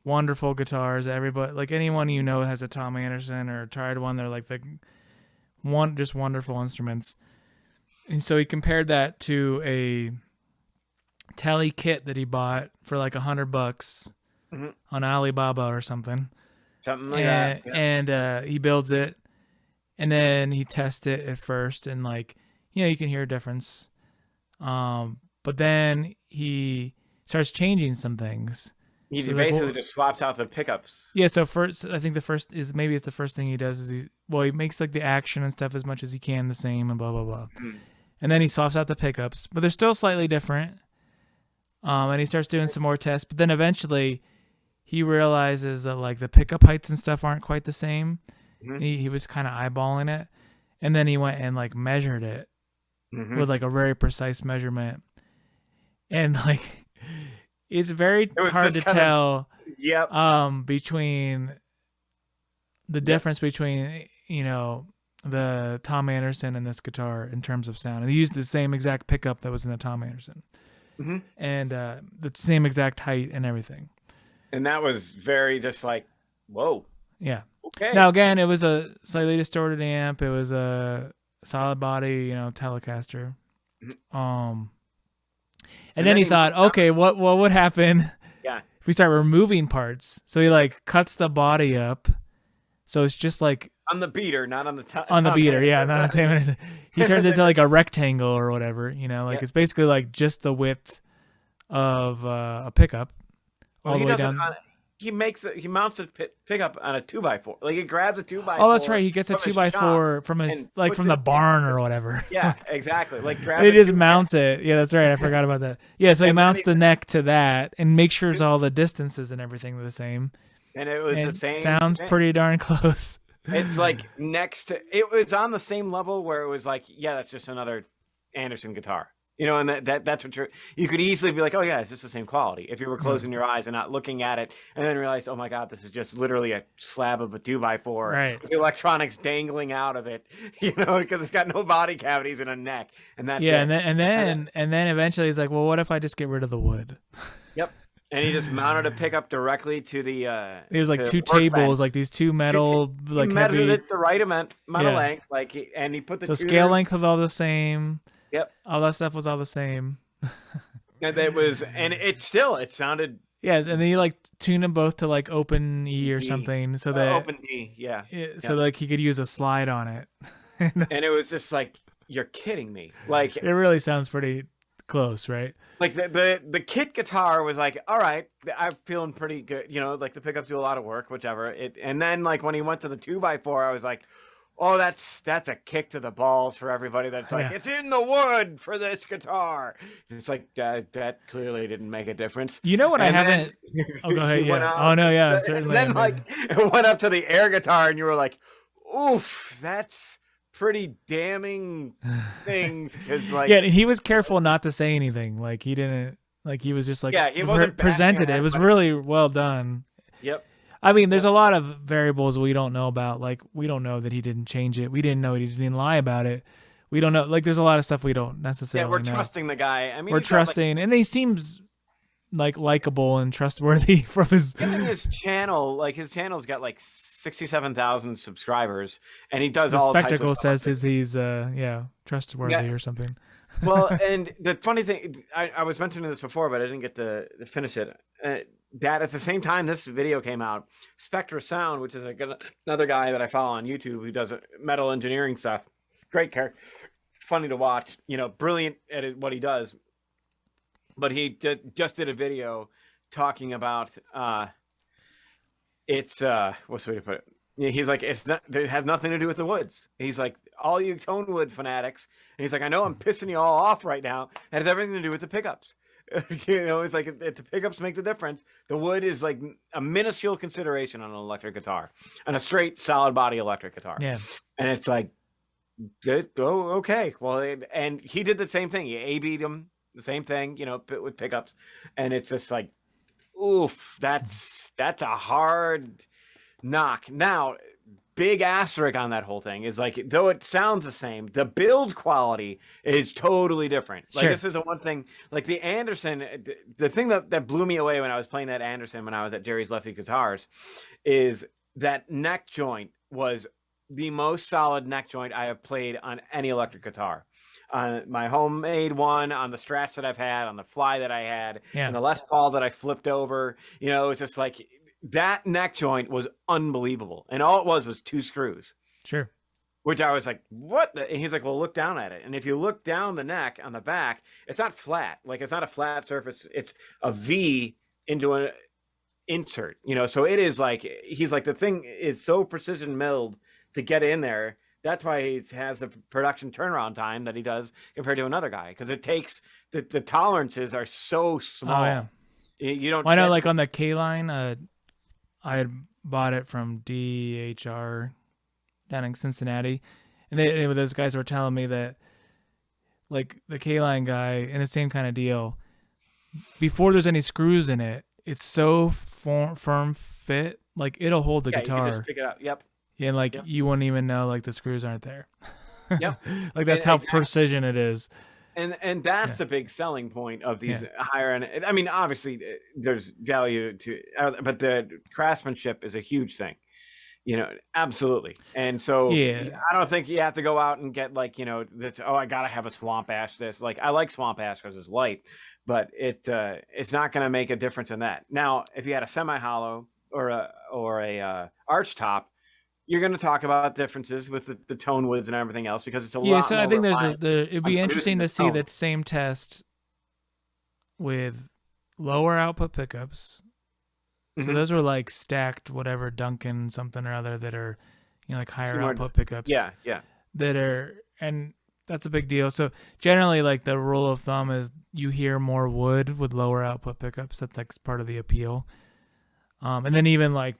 wonderful guitars. Everybody, like anyone has a Tom Anderson or tried one. They're like just wonderful instruments. And so he compared that to a telly kit that he bought for like $100 on Alibaba or something. Something like that. Yeah. And he builds it, and then he tests it at first, and like, you can hear a difference. But then he starts changing some things. He basically just swaps out the pickups. Yeah, so first, I think the first thing he does is he makes like the action and stuff as much as he can the same, and blah, blah, blah. And then he swaps out the pickups, but they're still slightly different. And he starts doing some more tests, but then eventually he realizes that like the pickup heights and stuff aren't quite the same. He was kind of eyeballing it. And then he went and like measured it with like a very precise measurement. And like, it's very hard to tell between the difference between, the Tom Anderson and this guitar in terms of sound. And he used the same exact pickup that was in the Tom Anderson. And the same exact height and everything. And that was very just like, whoa. Yeah. Okay. Now, again, it was a slightly distorted amp. It was a solid body, Telecaster. And then he thought, okay, what would happen if we start removing parts? So he like cuts the body up. So it's just like on the beater, not on the top. On the beater, not on Tom Anderson. He turns it into like a rectangle or whatever, it's basically like just the width of a pickup. Well, he mounts a pickup on a 2x4. Like, he grabs a 2x4. Oh, that's right. He gets a 2x4 from his from the barn or whatever. Yeah, exactly. Like, he just mounts it. Yeah, that's right. I forgot about that. Yeah, so he mounts the neck to that and makes sure all the distances and everything are the same. And it was the same. Sounds pretty darn close. It's like it was on the same level where it was like, yeah, that's just another Anderson guitar. And that's what you could easily be like, oh yeah, it's just the same quality. If you were closing your eyes and not looking at it, and then realized, oh my God, this is just literally a slab of a 2x4, right? With the electronics dangling out of it, because it's got no body cavities and a neck, and that's it. And then eventually he's like, well, what if I just get rid of the wood? Yep. And he just mounted a pickup directly to the. It was like two tables, like these two metal, like he measured it the right amount of length, and he put the scale length was all the same. Yep. All that stuff was all the same. And it sounded. Yes, and then you like tune them both to like open E or something, so that open D, so like he could use a slide on it. And it was just like, you're kidding me. Like, it really sounds pretty close, right? Like the kit guitar was like, all right, I'm feeling pretty good. Like the pickups do a lot of work, whichever. And then like when he went to the 2x4, I was like, oh, that's a kick to the balls for everybody. That's like, it's in the wood for this guitar. And it's like, that clearly didn't make a difference. You know what? I haven't. Oh, go ahead. Yeah. Oh no, yeah, certainly. And then like it went up to the air guitar, and you were like, oof, that's pretty damning thing. Like, yeah, he was careful not to say anything. Like, he didn't. Like, he was just like, he wasn't presented it. It was really well done. Yep. I mean, there's a lot of variables we don't know about. Like, we don't know that he didn't change it. We didn't know he didn't lie about it. We don't know. Like, there's a lot of stuff we don't necessarily know. Yeah, we're trusting the guy. I mean, we're trusting, and he seems like likable and trustworthy from his. His channel, like his channel's got like 67,000 subscribers, and he does the all. Spectacle says he's trustworthy or something. Well, and the funny thing, I was mentioning this before, but I didn't get to finish it. That at the same time this video came out, Spectra Sound, which is another guy that I follow on YouTube who does metal engineering stuff, great character, funny to watch, brilliant at what he does. But he just did a video talking about what's the way to put it? He's like, it has nothing to do with the woods. He's like, all you tone wood fanatics. And he's like, I know I'm pissing you all off right now. It has everything to do with the pickups. It's like if the pickups make the difference, the wood is like a minuscule consideration on an electric guitar, on a straight solid body electric guitar. Yeah. And it's like, okay. Well, and he did the same thing. He A-B'd him, the same thing, with pickups. And it's just like, oof, that's a hard knock. Now, big asterisk on that whole thing is like, though it sounds the same, the build quality is totally different. Like, this is the one thing, like the Anderson, the thing that blew me away when I was playing that Anderson when I was at Jerry's Lefty Guitars is that neck joint was the most solid neck joint I have played on any electric guitar. On my homemade one, on the Strats that I've had, on the Fly that I had, and the Les Paul that I flipped over. It's just like that neck joint was unbelievable. And all it was 2 screws. Sure. Which I was like, what? And he's like, well, look down at it. And if you look down the neck on the back, it's not flat. Like, it's not a flat surface. It's a V into an insert, so it is like, he's like, the thing is so precision milled to get in there. That's why he has a production turnaround time that he does compared to another guy, because it takes the tolerances are so small. Oh, yeah. You don't. Why not? Like on the K line, I had bought it from DHR down in Cincinnati, and those guys were telling me that, like, the K line guy in the same kind of deal, before there's any screws in it, it's so firm fit, like it'll hold the guitar. You can just pick it up. Yep. Yeah, and like you wouldn't even know like the screws aren't there. Yep. Like that's how precision it is. And that's a big selling point of these higher end. I mean, obviously there's value to, but the craftsmanship is a huge thing. Absolutely. And so I don't think you have to go out and get like, this, I gotta have a Swamp Ash. This, like, I like Swamp Ash because it's light, but it's not going to make a difference in that. Now, if you had a semi hollow or a arch top, you're going to talk about differences with the tone woods and everything else, because it's a lot. Yeah, so I think it'd be interesting to see that same test with lower output pickups. So those were like stacked whatever Duncan something or other that are, like higher output pickups. Yeah. That are, and that's a big deal. So generally, like the rule of thumb is you hear more wood with lower output pickups. That's like part of the appeal. And then even like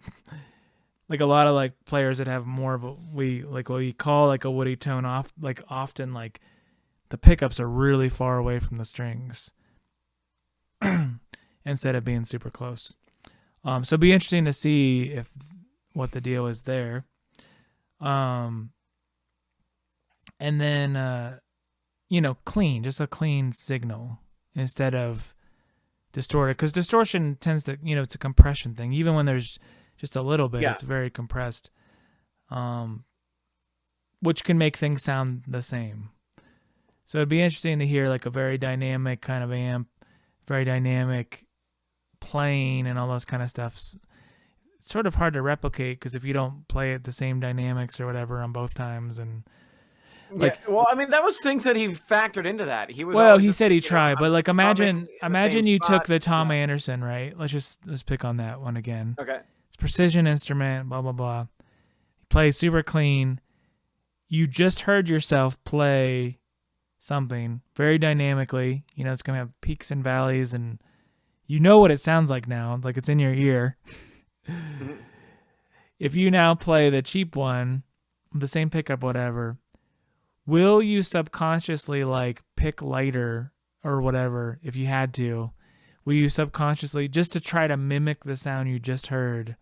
a lot of like players that have more of what we call like a woody tone off, like often like the pickups are really far away from the strings instead of being super close. So it'd be interesting to see what the deal is there. And then, clean, just a clean signal instead of distorted, because distortion tends to, it's a compression thing. Even when there's just a little bit, it's very compressed, which can make things sound the same. So it'd be interesting to hear like a very dynamic kind of amp, very dynamic playing and all those kind of stuff. It's sort of hard to replicate because if you don't play it the same dynamics or whatever on both times, and like, well, I mean, that was things that he factored into that. He said he tried, but like imagine you took the Tom Anderson, right? Let's pick on that one again. Okay. Precision instrument, blah blah blah. You play super clean. You just heard yourself play something very dynamically. It's gonna have peaks and valleys, and what it sounds like now. Like it's in your ear. If you now play the cheap one, the same pickup, whatever, will you subconsciously like pick lighter or whatever if you had to? Will you subconsciously, just to try to mimic the sound you just heard?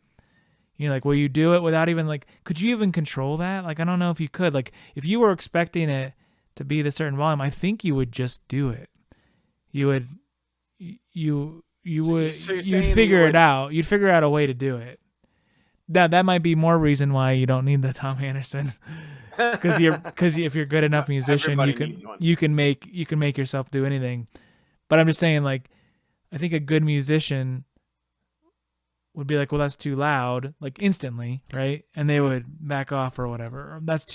Like, will you do it without even like, could you even control that? Like, I don't know if you could. Like, if you were expecting it to be the certain volume, I think you would just do it. You'd figure it out. You'd figure out a way to do it. That might be more reason why you don't need the Tom Anderson. Because if you're a good enough musician, you can make yourself do anything. But I'm just saying, like, I think a good musician would be like, well, that's too loud, like instantly, right? And they would back off or whatever. Or, that's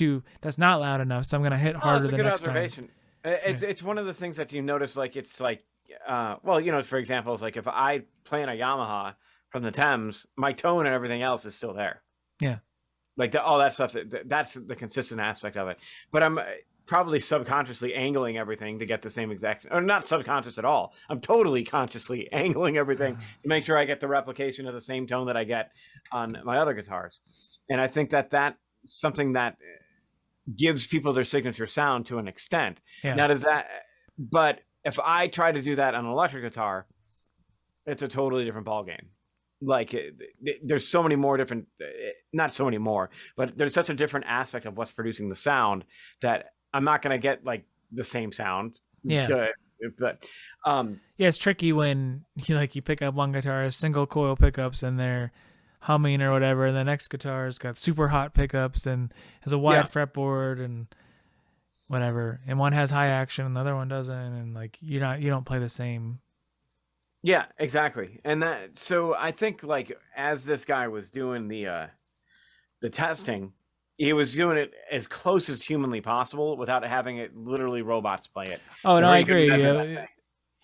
not loud enough, so I'm gonna hit harder the next time. It's one of the things that you notice, like it's like, for example, it's like if I play on a Yamaha from the Thames, my tone and everything else is still there. Yeah. Like all that stuff, that's the consistent aspect of it. But probably subconsciously angling everything to get the same exact, or not subconscious at all. I'm totally consciously angling everything to make sure I get the replication of the same tone that I get on my other guitars. And I think that that's something that gives people their signature sound to an extent. Yeah. Now, but if I try to do that on an electric guitar, it's a totally different ballgame. Like there's so many more different, not so many more, but there's such a different aspect of what's producing the sound that I'm not going to get like the same sound. Yeah. But it's tricky when you pick up one guitar, single coil pickups, and they're humming or whatever, and the next guitar's got super hot pickups and has a wide fretboard and whatever, and one has high action and the other one doesn't, and like you don't play the same. Yeah, exactly. And so I think like as this guy was doing the testing, he was doing it as close as humanly possible without having it literally robots play it. Oh no, I agree.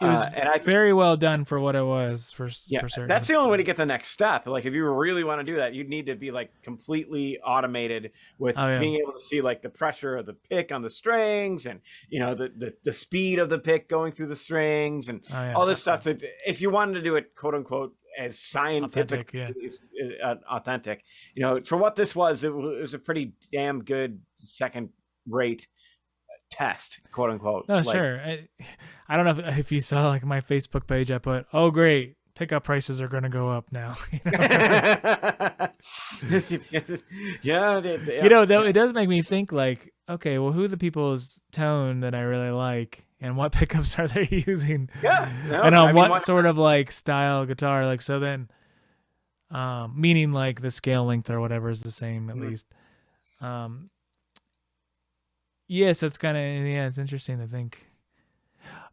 It was very well done for what it was for certain. That's the only way to get the next step. Like if you really want to do that, you'd need to be like completely automated with being able to see like the pressure of the pick on the strings and the speed of the pick going through the strings and all this stuff. So if you wanted to do it, quote unquote, as scientific, authentic, for what this was, it was a pretty damn good second rate test, quote unquote. No, sure. I don't know if you saw like my Facebook page. I put, "Oh, great, pickup prices are going to go up now." Though it does make me think like, okay, well, who are the people's tone that I really like, and what pickups are they using? And on what sort of like style guitar? Like, so then, meaning like the scale length or whatever is the same at least. Yes, it's kind of it's interesting to think.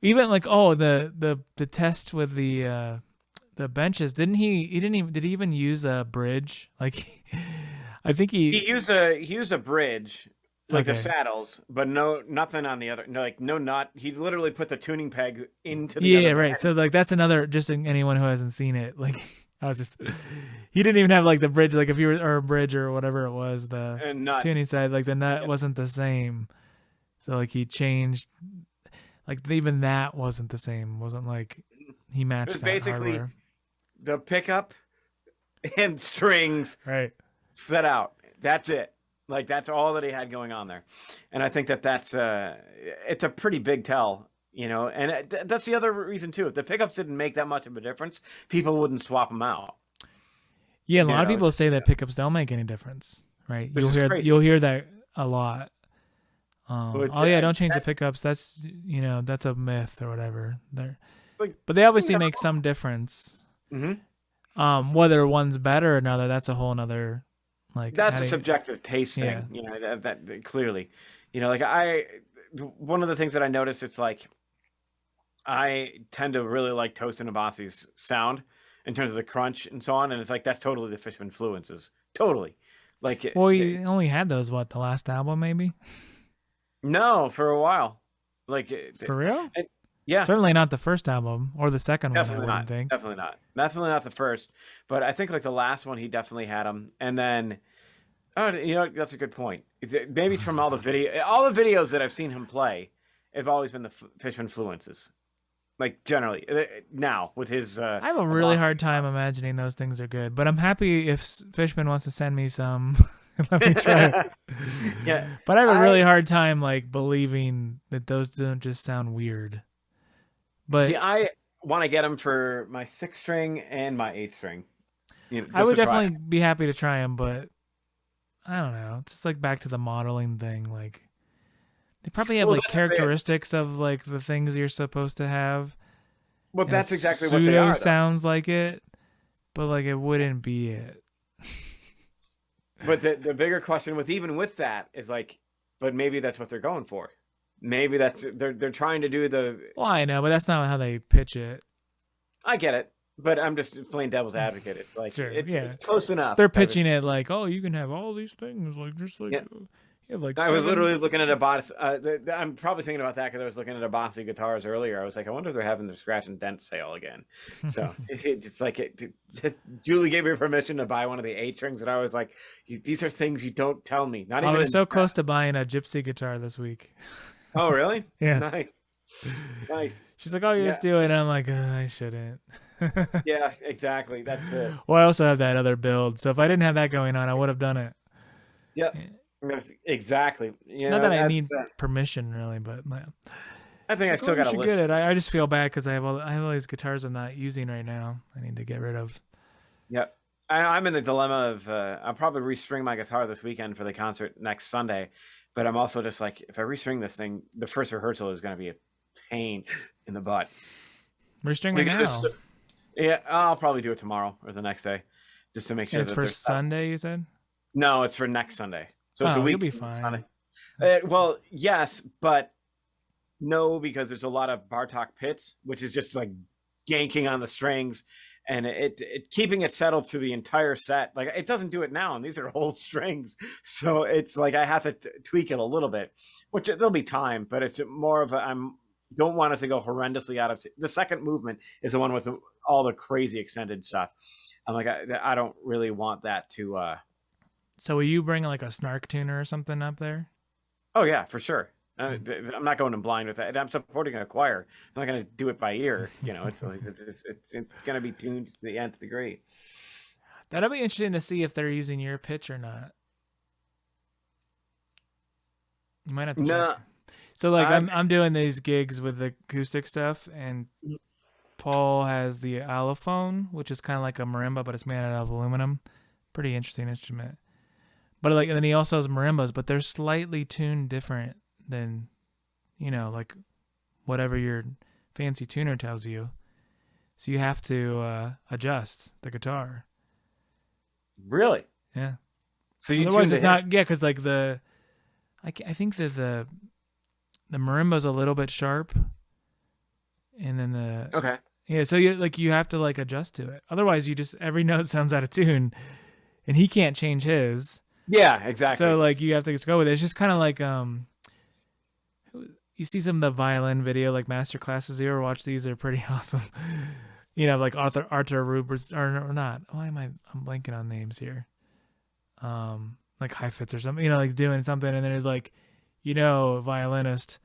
Even like the test with the benches, did he even use a bridge? Like I think he used a bridge like the saddles, but nothing on the other. No nut. He literally put the tuning peg into the other right. So like that's another, just anyone who hasn't seen it, like I was just he didn't even have like the bridge, like if you were, or a bridge or whatever it was, the tuning side, like the nut wasn't the same. So like he changed, like even that wasn't the same. Wasn't like he matched. It was basically hardware. The pickup and strings set out. That's it. Like that's all that he had going on there, and I think that's it's a pretty big tell, And that's the other reason too. If the pickups didn't make that much of a difference, people wouldn't swap them out. Yeah, a lot of people say that pickups don't make any difference, right? You'll hear that a lot. Don't change the pickups. That's that's a myth or whatever. But they obviously make some difference. Mm-hmm. Whether one's better or another, that's a whole nother that's a subjective taste thing. That clearly, one of the things that I noticed, it's like I tend to really like Tosin Abasi's sound in terms of the crunch and so on, and it's like that's totally the Fishman influences. Totally, like. Well, he only had those the last album maybe. No, for a while. Like for real? Yeah. Certainly not the first album or the second definitely one, I wouldn't think. Definitely not. Definitely not the first. But I think like the last one he definitely had them. And then that's a good point. Maybe from all the videos that I've seen him play have always been the Fishman influences. Like generally now with his I have a really hard time imagining those things are good, but I'm happy if Fishman wants to send me some. Let me try. Yeah, but I have a really hard time believing that those don't just sound weird. But see, I want to get them for my 6-string and my 8-string. I would definitely be happy to try them, but I don't know. It's just like back to the modeling thing. Like they probably have characteristics of the things you're supposed to have. Well, that's exactly what they are. Sounds like it, but it wouldn't be it. But the bigger question with that is but maybe that's what they're going for. Maybe that's they're trying to do the. Well, I know, but that's not how they pitch it. I get it, but I'm just playing devil's advocate. It's sure, it's close enough. They're pitching it oh, you can have all these things, like I was literally looking at a boss. I'm probably thinking about that because I was looking at a Bossy guitars earlier. I was like, I wonder if they're having their scratch and dent sale again. So it's like Julie gave me permission to buy one of the A strings, and I was like, these are things you don't tell me. Not even. I was so close to buying a gypsy guitar this week. Oh, really? Yeah. Nice. She's like, oh, you just do it. And I'm like, I shouldn't. Yeah, exactly. That's it. Well, I also have that other build. So if I didn't have that going on, I would have done it. Yep. Yeah. Exactly. Not that I need permission really, but I think I still got to get it. I just feel bad because I have all these guitars I'm not using right now. I need to get rid of. Yep. I'm in the dilemma of I'll probably restring my guitar this weekend for the concert next Sunday, but I'm also just like, if I restring this thing, the first rehearsal is going to be a pain in the butt. Restring it now. Yeah, I'll probably do it tomorrow or the next day, just to make sure. It's for Sunday, you said? No, it's for next Sunday. So it's a week. You'll be fine. Well, yes, but no, because there's a lot of Bartok pits, which is just like yanking on the strings, and it keeping it settled through the entire set. Like, it doesn't do it now, and these are old strings, so it's like I have to tweak it a little bit, which there'll be time, but it's more of don't want it to go horrendously out of the second movement is the one with all the crazy extended stuff. I'm like, I don't really want that to. So will you bring like a snark tuner or something up there? Oh yeah, for sure. I'm not going in blind with that. I'm supporting a choir. I'm not going to do it by ear. It's going to be tuned to the nth degree. That'll be interesting to see if they're using your pitch or not. You might have to check. So like I'm doing these gigs with the acoustic stuff, and Paul has the allophone, which is kind of like a marimba, but it's made out of aluminum. Pretty interesting instrument. But like, and then he also has marimbas, but they're slightly tuned different than, like whatever your fancy tuner tells you. So you have to adjust the guitar. Really? Yeah. So you otherwise it's not. Yeah, because like I think that the marimba's a little bit sharp, and then okay. Yeah, so you have to like adjust to it. Otherwise, you just every note sounds out of tune, and he can't change his. Yeah, exactly. So like you have to just go with it. It's just kind of like you see some of the violin video like master classes. You ever watch these? They're pretty awesome. Like Arthur Rubers or not. Why am I'm blanking on names here? Like Heifetz or something. Like doing something, and then it's like, a violinist,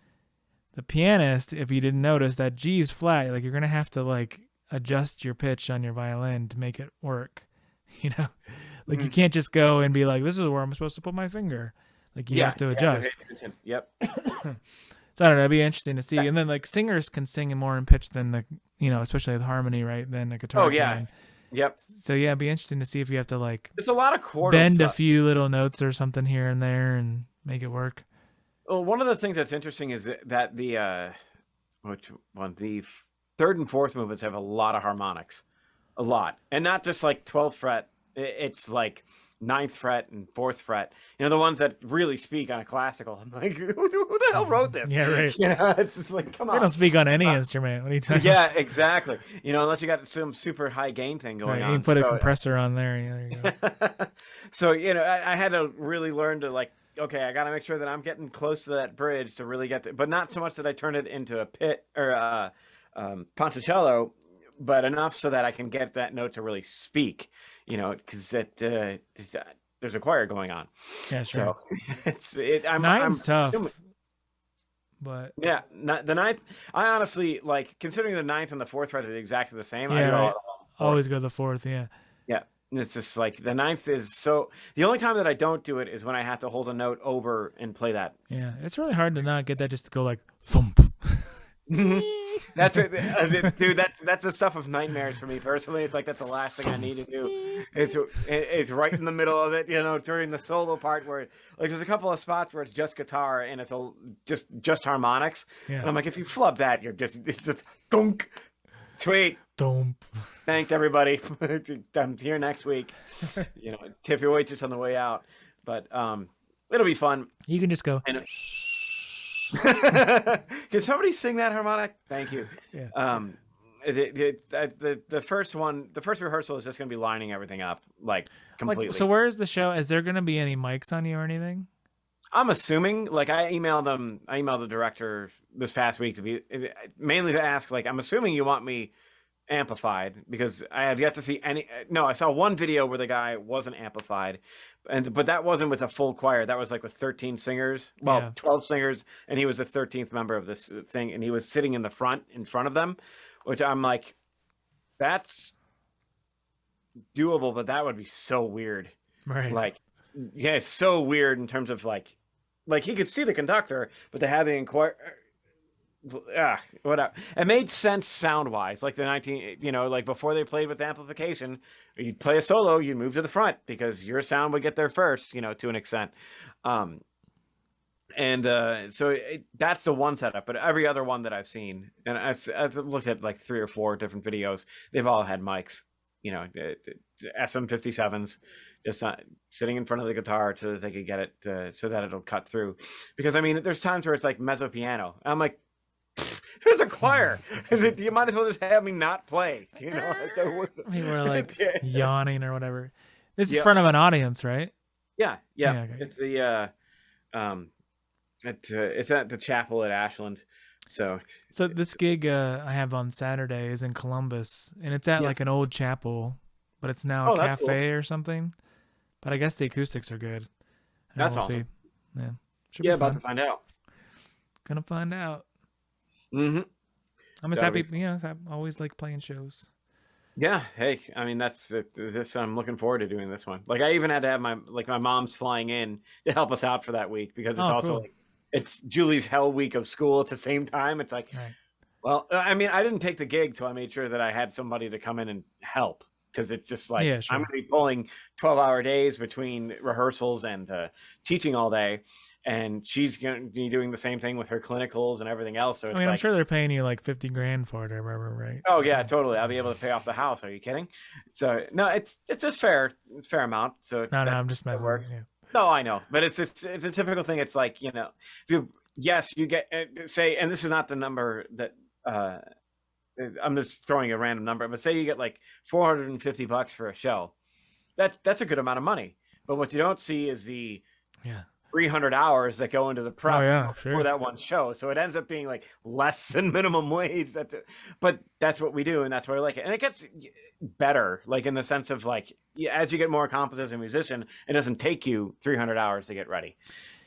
the pianist. If you didn't notice that G is flat, like you're gonna have to like adjust your pitch on your violin to make it work. Like you can't just go and be like, this is where I'm supposed to put my finger. Like you have to adjust. Yep. So I don't know. It'd be interesting to see. And then like singers can sing more in pitch than the, especially with harmony, right? Than the guitar. Oh yeah. Can. Yep. So yeah, it'd be interesting to see if you have to like. There's a lot of chordal bend stuff. A few little notes or something here and there and make it work. Well, one of the things that's interesting is that the third and fourth movements have a lot of harmonics, a lot, and not just like 12th fret. It's like 9th fret and 4th fret. The ones that really speak on a classical. I'm like, who the hell wrote this? Yeah, right. It's just like, come on. They don't speak on any instrument. What are you talking about? Yeah, exactly. Unless you got some super high gain thing going on. You can put a compressor on there. Yeah, there you go. So, I had to really learn to like, okay, I got to make sure that I'm getting close to that bridge to really get but not so much that I turn it into a pit or a ponticello, but enough so that I can get that note to really speak, because there's a choir going on. Yeah, sure. So Nine's tough. But yeah, the 9th, I honestly like considering the 9th and the 4th fret are exactly the same. Yeah, always go the 4th. Yeah. Yeah. It's just like the 9th is so. The only time that I don't do it is when I have to hold a note over and play that. Yeah, it's really hard to not get that just to go like thump. That's it, dude. That's the stuff of nightmares for me personally. It's like that's the last thing I need to do. It's right in the middle of it, during the solo part where like there's a couple of spots where it's just guitar and it's just harmonics. Yeah. And I'm like, if you flub that, it's just dunk. Sweet. Dump. Thanks everybody. I'm here next week. Tip your waitress on the way out. But it'll be fun. You can just go. Can somebody sing that harmonic? Thank you. Yeah. The first rehearsal is just going to be lining everything up like completely. So where's the show? Is there going to be any mics on you or anything? I'm assuming, like, I emailed the director this past week to be mainly to ask, like, I'm assuming you want me amplified, because I have yet to see any. No, I saw one video where the guy wasn't amplified, but that wasn't with a full choir. That was like with 13 singers, well, 12 singers, and he was the 13th member of this thing, and he was sitting in front of them, which I'm like, that's doable, but that would be so weird. Right. Like, yeah, it's so weird in terms of like he could see the conductor, but to have the choir. Whatever. It made sense sound wise, like the 19, like before they played with amplification, you'd play a solo, you'd move to the front because your sound would get there first, to an extent. So that's the one setup, but every other one that I've seen, and I've looked at like 3 or 4 different videos, they've all had mics, SM57s, just sitting in front of the guitar so that they could get it, so that it'll cut through. Because I mean, there's times where it's like mezzo piano. I'm like, there's a choir. You might as well just have me not play. People are like yawning or whatever. This is in front of an audience, right? Yeah. Okay. It's the it's at the chapel at Ashland. So this gig I have on Saturday is in Columbus, and it's at like an old chapel, but it's now a cafe or something. But I guess the acoustics are good. That's awesome. See. Yeah, about to find out. Gonna find out. Mm-hmm. I'm just happy. I always like playing shows. Yeah. Hey, I mean, that's this. I'm looking forward to doing this one. Like, I even had to have my mom's flying in to help us out for that week, because it's also cool. like, it's Julie's hell week of school at the same time. It's like, right. Well, I mean, I didn't take the gig till I made sure that I had somebody to come in and help, because it's just like, sure. I'm going to be pulling 12-hour days between rehearsals and teaching all day. And she's going to be doing the same thing with her clinicals and everything else. So it's I'm sure they're paying you like $50,000 for it or whatever, right? Oh yeah, totally. I'll be able to pay off the house. Are you kidding? So no, it's just fair amount. So no, I'm just messing with you. No, I know, but it's a typical thing. It's like, if you get say, and this is not the number that I'm just throwing a random number, but say you get like $450 for a show. That's a good amount of money. But what you don't see is the 300 hours that go into the prep for that one show. So it ends up being like less than minimum wage. But that's what we do, and that's why I like it. And it gets better, like in the sense of like, as you get more accomplished as a musician, it doesn't take you 300 hours to get ready.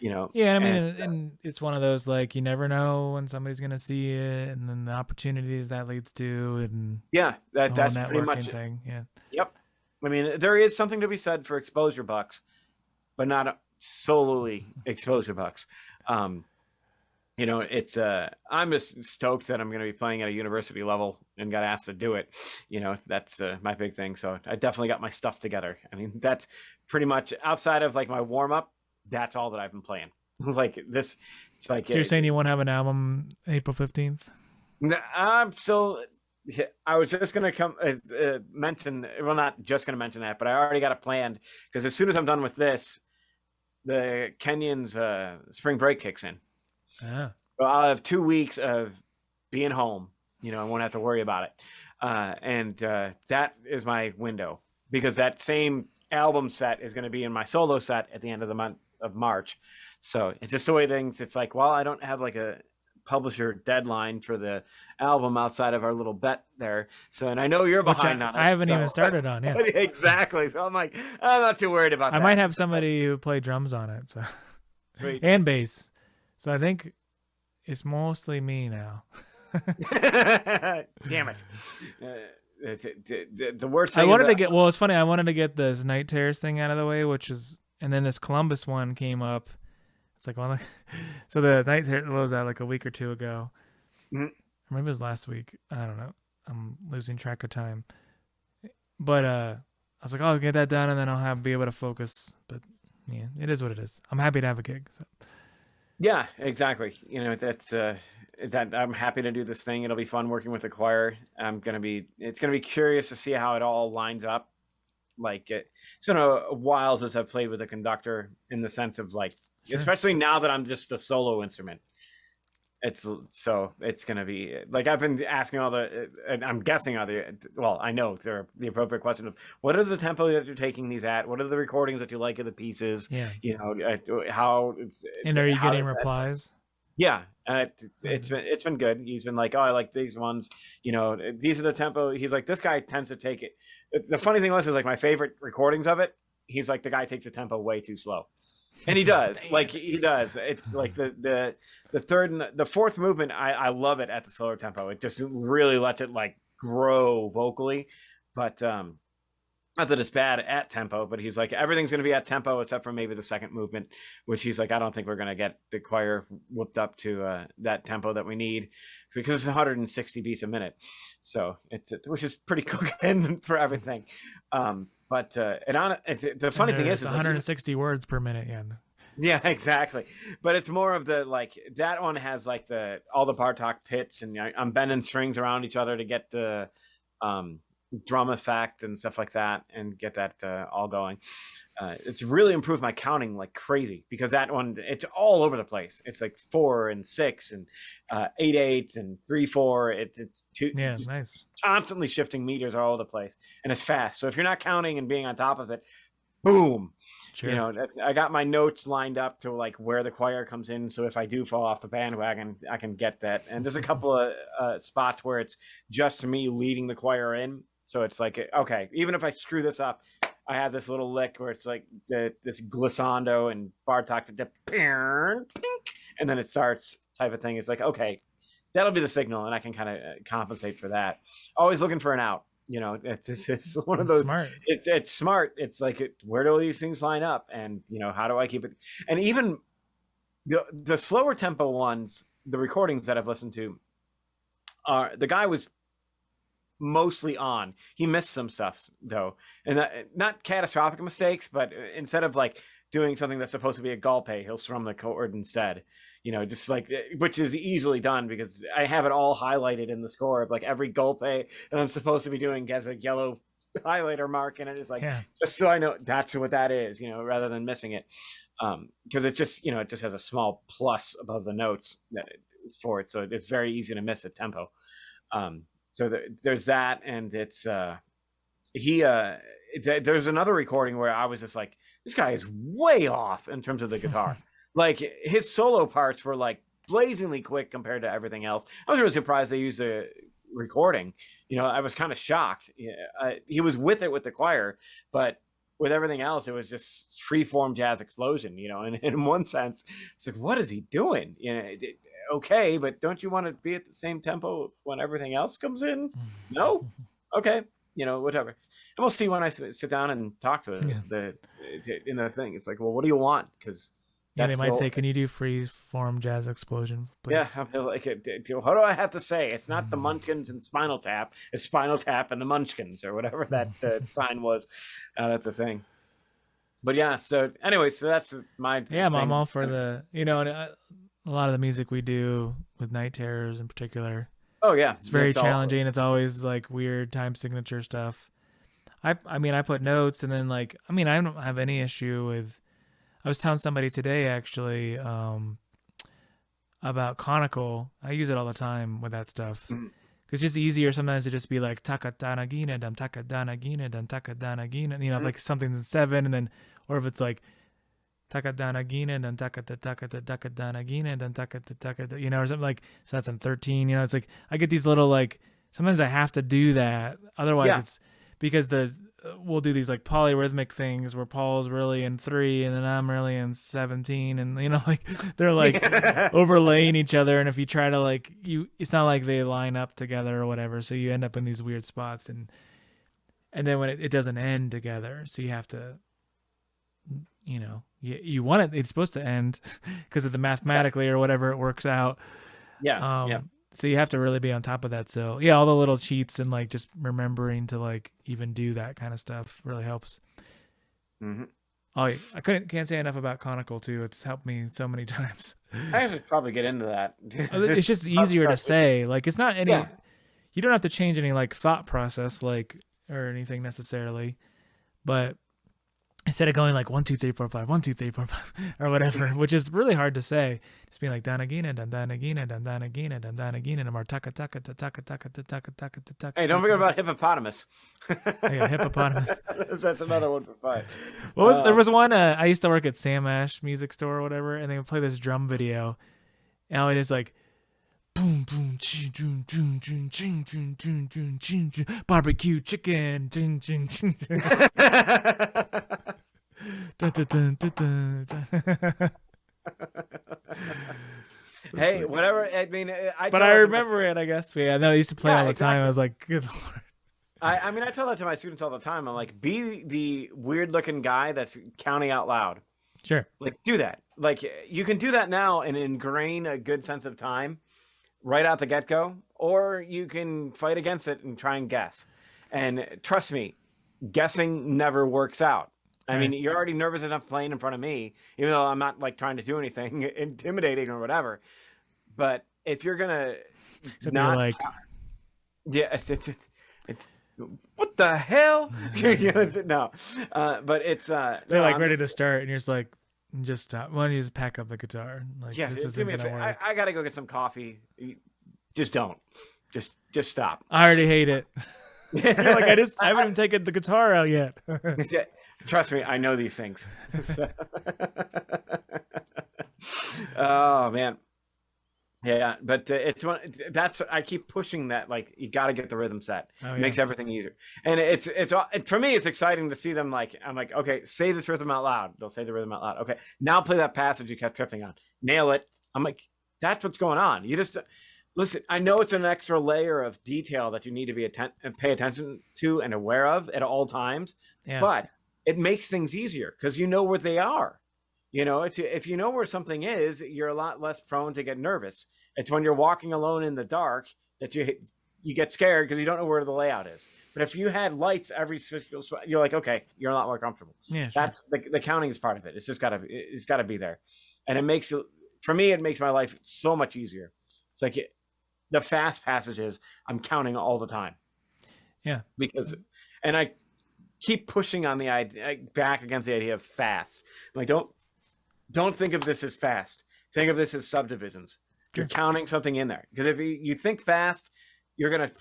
Yeah, I mean, and it's one of those, like, you never know when somebody's gonna see it, and then the opportunities that leads to, and that's pretty much it. Thing. Yeah. Yep. I mean, there is something to be said for exposure bucks, but not solely exposure bucks. It's I'm just stoked that I'm going to be playing at a university level and got asked to do it. That's my big thing. So I definitely got my stuff together. I mean, that's pretty much outside of like my warm up. That's all that I've been playing. Like this, it's like. So you're saying you won't have an album April 15th? I'm still. I was just going to mention. Well, not just going to mention that, but I already got it planned, because as soon as I'm done with this, the Kenyans spring break kicks in. Yeah. Well, I'll have 2 weeks of being home. I won't have to worry about it. And that is my window, because that same album set is going to be in my solo set at the end of the month of March. So it's just the way things, it's like, well, I don't have like a publisher deadline for the album outside of our little bet there. So, and I know you're behind on it. I haven't even started on it. Exactly. So I'm like, I'm not too worried about that. I might have somebody who play drums on it. So and bass. So I think it's mostly me now. Damn it. The worst thing it's funny. I wanted to get this Night Terrors thing out of the way, and then this Columbus one came up. It's like, well, so the Night Terrors was out like a week or two ago. Mm-hmm. Maybe it was last week. I don't know. I'm losing track of time. But I was like, I'll get that done, and then I'll be able to focus. But yeah, it is what it is. I'm happy to have a gig. So. Yeah, exactly. That's that I'm happy to do this thing. It'll be fun working with the choir. It's gonna be curious to see how it all lines up. Like, it's been a while since I've played with a conductor, in the sense of like, especially now that I'm just a solo instrument. It's so it's gonna be like I've been asking all the, and I'm guessing all the. Well, I know they're the appropriate question of what is the tempo that you're taking these at? What are the recordings that you like of the pieces? Yeah. You know, how And are you how getting does that? replies? Yeah, Mm. it's been good. He's been like, oh, I like these ones. You know, these are the tempo. He's like, this guy tends to take it. The funny thing was, is like my favorite recordings of it. He's like, the guy takes the tempo way too slow, and he does. Like he does. It's like the third and the fourth movement. I love it at the slower tempo. It just really lets it like grow vocally, but not that it's bad at tempo, but he's like, everything's going to be at tempo except for maybe the second movement, which he's like, I don't think we're going to get the choir whooped up to that tempo that we need because it's 160 beats a minute. So which is pretty cooking for everything. But the funny thing is 160 words per minute. Yeah. Yeah, exactly. But it's more of the like that one has like all the Bartok pitch, and I'm bending strings around each other to get the drum effect and stuff like that, and get that all going. It's really improved my counting like crazy because that one it's all over the place. It's like 4 and 6 and 8/8 and 3/4. It's two. Yeah, nice. Constantly shifting meters all over the place, and it's fast. So if you're not counting and being on top of it, boom. Sure. You know, I got my notes lined up to like where the choir comes in. So if I do fall off the bandwagon, I can get that. And there's a couple of spots where it's just me leading the choir in. So it's like, okay, even if I screw this up, I have this little lick where it's like this glissando and Bartok and then it starts type of thing. It's like, okay, that'll be the signal, and I can kind of compensate for that. Always looking for an out. You know, it's one of those. Smart. It's smart. It's like, where do all these things line up, and you know, how do I keep it? And even the slower tempo ones, the recordings that I've listened to, the guy was mostly on. He missed some stuff though, and not catastrophic mistakes, but instead of like doing something that's supposed to be a golpe, he'll strum the chord instead. You know, just like, which is easily done because I have it all highlighted in the score of like every golpe that I'm supposed to be doing has a yellow highlighter mark in it. It's like, just so I know that's what that is, you know, rather than missing it. Because it just, you know, it just has a small plus above the notes for it. So it's very easy to miss a tempo. So there's that. And it's, there's another recording where I was just like, this guy is way off in terms of the guitar. Like his solo parts were like blazingly quick compared to everything else. I was really surprised they used the recording. You know, I was kind of shocked. He was with it with the choir, but with everything else, it was just freeform jazz explosion. You know, and in one sense, it's like, what is he doing? You know, okay, but don't you want to be at the same tempo when everything else comes in? No, okay. You know, whatever. And we'll see when I sit down and talk to in the thing. It's like, well, what do you want? Because they might say, can you do free-form jazz explosion, please? Yeah, I feel like what do I have to say? It's not the Munchkins and Spinal Tap. It's Spinal Tap and the Munchkins, or whatever that sign was. That's the thing. But yeah, so anyway, so that's my thing. I'm all for the, you know, a lot of the music we do with Night Terrors in particular. Oh yeah, it's very challenging. It's always like weird time signature stuff. I mean, I put notes, and then like, I mean, I don't have any issue with. I was telling somebody today actually about conical. I use it all the time with that stuff. Because it's just easier sometimes to just be like takadanagina dum takadanagina dum takadanagina, you know, like something's in 7, and then, or if it's like takadanagina dum takadanagina dum takata, you know, or something like, so that's in 13. You know, it's like I get these little like, sometimes I have to do that. Otherwise, it's because we'll do these like polyrhythmic things where Paul's really in 3 and then I'm really in 17, and you know, like they're like overlaying each other, and if you try to like it's not like they line up together or whatever, so you end up in these weird spots, and then when it doesn't end together, so you have to, you know, you want it's supposed to end because of the mathematically or whatever it works out. So you have to really be on top of that. So yeah, all the little cheats and like just remembering to like even do that kind of stuff really helps. Mm-hmm. Oh, I can't say enough about conical too. It's helped me so many times. I should probably get into that. It's just easier to say. Like it's not any. You don't have to change any like thought process like or anything necessarily, but instead of going like 1 2 3 4 5 1 2 3 4 5 or whatever, which is really hard to say, just being like dan again and dan again and dan again and dan again and more taka taka taka taka taka taka taka. Hey, don't forget about hippopotamus. Yeah, hippopotamus. That's another one for 5. There was one I used to work at Sam Ash music store or whatever, and they would play this drum video, and it is like boom boom ching ching ching ching ching ching ching ching ching ching barbecue chicken ching ching ching. Dun, dun, dun, dun, dun. Hey, whatever. I mean, I remember it. I guess. Yeah, no, I used to play all the time. I was like, good lord. I mean, I tell that to my students all the time. I'm like, be the weird-looking guy that's counting out loud. Sure. Like, do that. Like, you can do that now and ingrain a good sense of time right out the get-go, or you can fight against it and try and guess. And trust me, guessing never works out. I mean, you're already nervous enough playing in front of me, even though I'm not like trying to do anything intimidating or whatever. But if you're gonna not like, yeah, it's what the hell? No, but it's they're like ready to start, and you're just like, just stop. Why don't you just pack up the guitar? Like, yeah, this isn't gonna work. I gotta go get some coffee. Just don't. Just stop. I already hate it. Like I haven't even taken the guitar out yet. Trust me, I know these things. Oh man, yeah. But it's one that's I keep pushing that. Like you got to get the rhythm set. Oh, it makes everything easier. And it's for me, it's exciting to see them. Like I'm like, okay, say this rhythm out loud. They'll say the rhythm out loud. Okay, now play that passage you kept tripping on. Nail it. I'm like, that's what's going on. You just listen. I know it's an extra layer of detail that you need to be pay attention to and aware of at all times. Yeah. But it makes things easier because you know where they are. You know, if you know where something is, you're a lot less prone to get nervous. It's when you're walking alone in the dark that you get scared because you don't know where the layout is. But if you had lights every physical spot, you're like, okay, you're a lot more comfortable. Yeah, sure. That's the counting is part of it. It's just gotta be there, and it makes for me it makes my life so much easier. It's like the fast passages I'm counting all the time. Yeah, because and I keep pushing on the idea back against the idea of fast. I'm like, don't think of this as fast. Think of this as subdivisions. You're counting something in there because if you think fast, you're gonna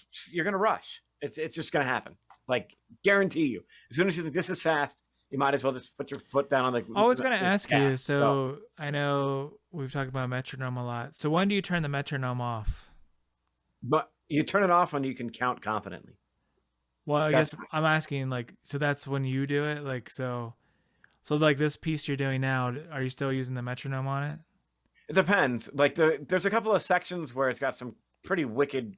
rush. It's just gonna happen. Like guarantee you. As soon as you think this is fast, you might as well just put your foot down on the. I was gonna ask you. So I know we've talked about metronome a lot. So when do you turn the metronome off? But you turn it off when you can count confidently. Well, I guess I'm asking, like, so that's when you do it, like, so like this piece you're doing now, are you still using the metronome on it? It depends. Like there's a couple of sections where it's got some pretty wicked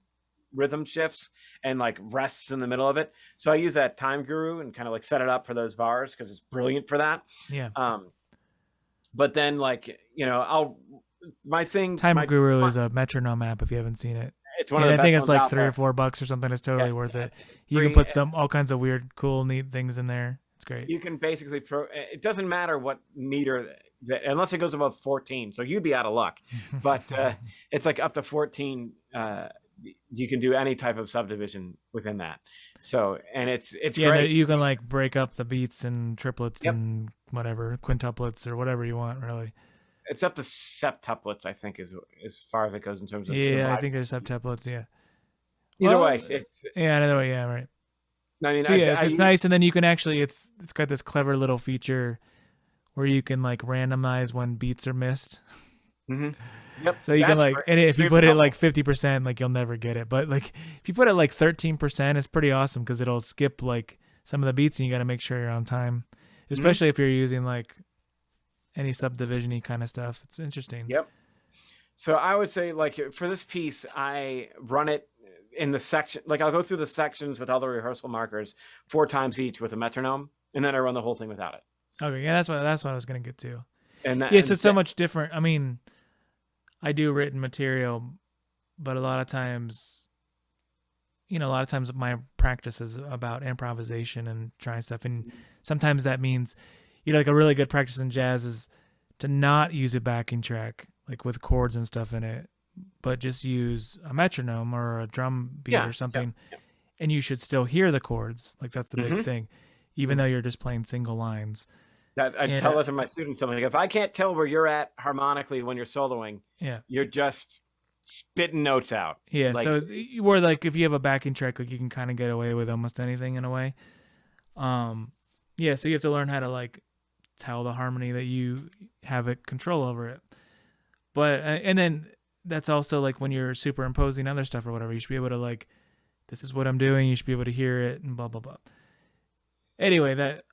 rhythm shifts and like rests in the middle of it. So I use that Time Guru and kind of like set it up for those bars because it's brilliant for that. Yeah. But then like, you know, Time Guru is a metronome app if you haven't seen it. It's one of the best I think it's like $3 or $4 or something. It's totally worth it. You can put all kinds of weird, cool, neat things in there. It's great. You can basically it doesn't matter what meter unless it goes above 14. So you'd be out of luck. But it's like up to 14. You can do any type of subdivision within that. So and it's great. You can like break up the beats and triplets and whatever quintuplets or whatever you want really. It's up to septuplets, I think, is as far as it goes in terms of. Yeah, I think there's septuplets. Yeah. Either way. Either way. Yeah. Right. I mean, so it's nice, and then you can actually it's got this clever little feature where you can like randomize when beats are missed. Mm-hmm. Yep. So you can like, and if you put it like 50%, like you'll never get it. But like if you put it like 13%, it's pretty awesome because it'll skip like some of the beats, and you got to make sure you're on time, especially if you're using like any subdivision-y kind of stuff. It's interesting. Yep. So I would say like for this piece, I run it in the section. Like I'll go through the sections with all the rehearsal markers 4 times each with a metronome, and then I run the whole thing without it. Okay, yeah, that's what I was gonna get to. And that, it's so much different. I mean, I do written material, but a lot of times my practice is about improvisation and trying stuff, and sometimes that means, like a really good practice in jazz is to not use a backing track like with chords and stuff in it, but just use a metronome or a drum beat or something, and you should still hear the chords. Like that's the big thing. even though you're just playing single lines. I tell that to my students. I'm like, if I can't tell where you're at harmonically when you're soloing, you're just spitting notes out. Yeah. Like, so where like if you have a backing track, like you can kind of get away with almost anything in a way. Yeah. So you have to learn how to like tell the harmony that you have control over it. But and then that's also like when you're superimposing other stuff or whatever, you should be able to like, this is what I'm doing. You should be able to hear it and blah blah blah. Anyway, that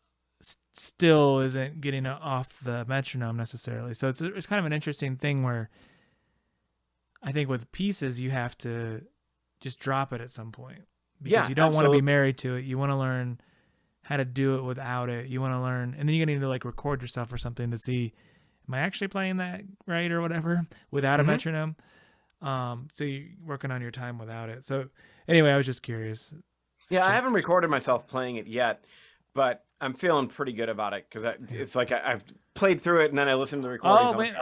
still isn't getting off the metronome necessarily. So it's kind of an interesting thing where I think with pieces you have to just drop it at some point because you don't want to be married to it. You want to learn how to do it without it. You want to learn, and then you're going to need to like record yourself or something to see, am I actually playing that right or whatever without a metronome? So you're working on your time without it. So anyway, I was just curious. Yeah, I haven't recorded myself playing it yet, but I'm feeling pretty good about it because it's like I've played through it and then I listened to the recordings. Oh, wait,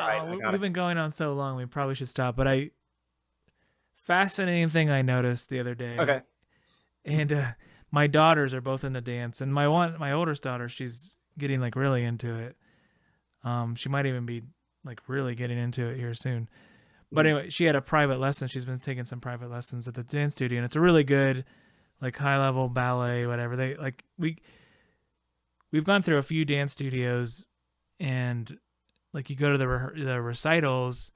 we've been going on so long. We probably should stop. But fascinating thing I noticed the other day. Okay. And my daughters are both into dance, and my oldest daughter, she's getting like really into it. She might even be like really getting into it here soon. But anyway, she had a private lesson. She's been taking some private lessons at the dance studio, and it's a really good, like high level ballet, whatever. They like we've gone through a few dance studios, and like you go to the recitals,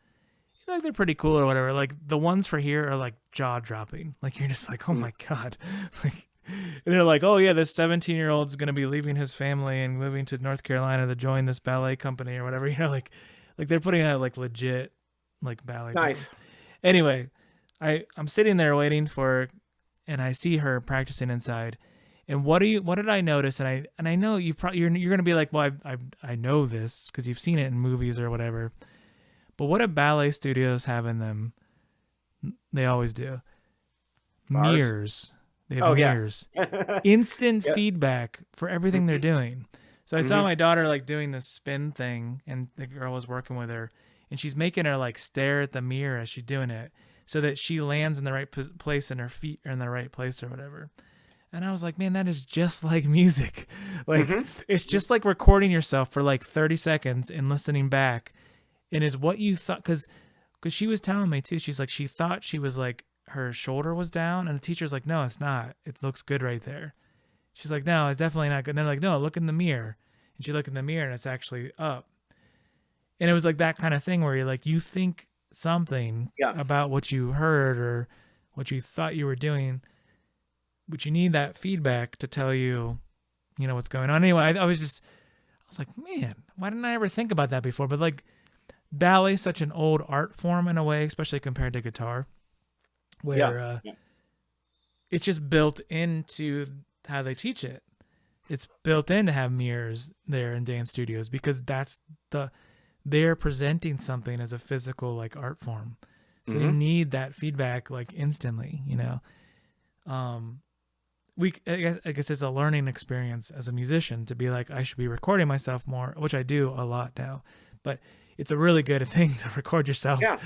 like they're pretty cool or whatever. Like the ones for here are like jaw dropping. Like you're just like, oh my god, like. And they're like, oh yeah, this 17-year-old's gonna be leaving his family and moving to North Carolina to join this ballet company or whatever. You know, like they're putting out like legit like ballet. Nice. People. Anyway, I'm sitting there waiting for, and I see her practicing inside. And what did I notice? And I know you're gonna be like, well, I know this because you've seen it in movies or whatever. But what do ballet studios have in them? They always do. Bars? Mirrors. They have mirrors. Instant feedback for everything they're doing. So I saw my daughter like doing this spin thing, and the girl was working with her, and she's making her like stare at the mirror as she's doing it so that she lands in the right place and her feet are in the right place or whatever. And I was like, man, that is just like music. Like it's just like recording yourself for like 30 seconds and listening back. And is what you thought, because she was telling me too, she's like, she thought she was like, her shoulder was down, and the teacher's like, no, it's not. It looks good right there. She's like, no, it's definitely not good. And they're like, no, look in the mirror. And she looked in the mirror and it's actually up. And it was like that kind of thing where you're like, you think something about what you heard or what you thought you were doing, but you need that feedback to tell you, you know, what's going on. Anyway, I was like, man, why didn't I ever think about that before? But like ballet is such an old art form in a way, especially compared to guitar. Where it's just built into how they teach it. It's built in to have mirrors there in dance studios because they're presenting something as a physical like art form. So you need that feedback like instantly, you know. I guess it's a learning experience as a musician to be like, I should be recording myself more, which I do a lot now. But it's a really good thing to record yourself. Yeah.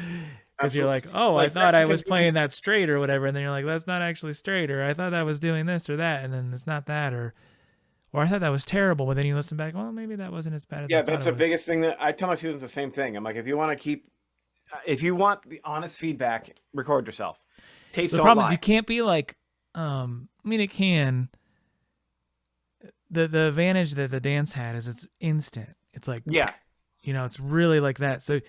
Because you're like, oh, like, I thought I was playing that straight or whatever. And then you're like, that's not actually straight. Or I thought I was doing this or that. And then it's not that. Or I thought that was terrible. But then you listen back, well, maybe that wasn't as bad as I thought that's the biggest thing that I tell my students the same thing. I'm like, if you want the honest feedback, record yourself. Tapes don't lie. The problem is you can't be like, I mean, it can. The advantage that the dance had is it's instant. It's like, you know, it's really like that. So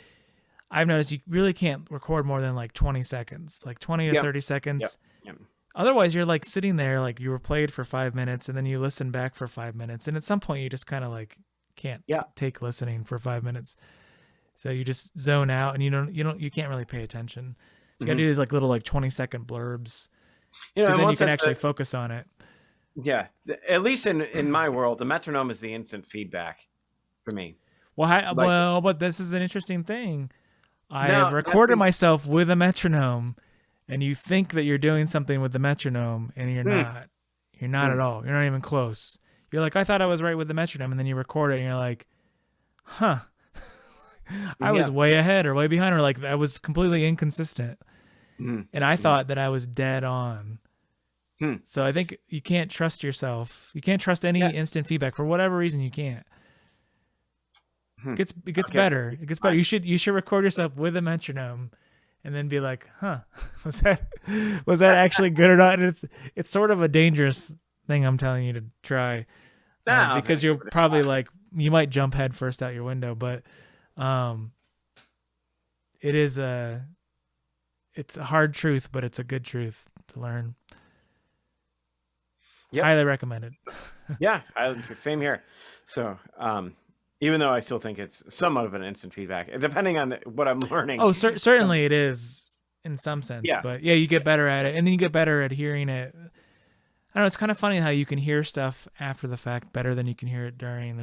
I've noticed you really can't record more than like 20 seconds, like 20 to 30 seconds. Yep. Otherwise, you're like sitting there, like you were played for 5 minutes and then you listen back for 5 minutes. And at some point you just kind of like can't take listening for 5 minutes. So you just zone out and you can't really pay attention. So you gotta do these like little like 20-second blurbs. Because then you can actually focus on it. Yeah. At least in my world, the metronome is the instant feedback for me. Well, but this is an interesting thing. I have recorded myself with a metronome, and you think that you're doing something with the metronome, and you're not. You're not at all. You're not even close. You're like, I thought I was right with the metronome, and then you record it, and you're like, huh. I was way ahead or way behind, or like I was completely inconsistent. And I thought that I was dead on. So I think you can't trust yourself. You can't trust any instant feedback for whatever reason. You can't. It gets better. It gets better. You should record yourself with a metronome, and then be like, "Huh, was that actually good or not?" And it's sort of a dangerous thing I'm telling you to try, because you're probably like, you might jump head first out your window, but it's a hard truth, but it's a good truth to learn. Yep. Highly recommended. Yeah, same here. So, even though I still think it's somewhat of an instant feedback, depending on what I'm learning. Oh, certainly it is in some sense. Yeah. But yeah, you get better at it, and then you get better at hearing it. I don't know. It's kind of funny how you can hear stuff after the fact better than you can hear it during.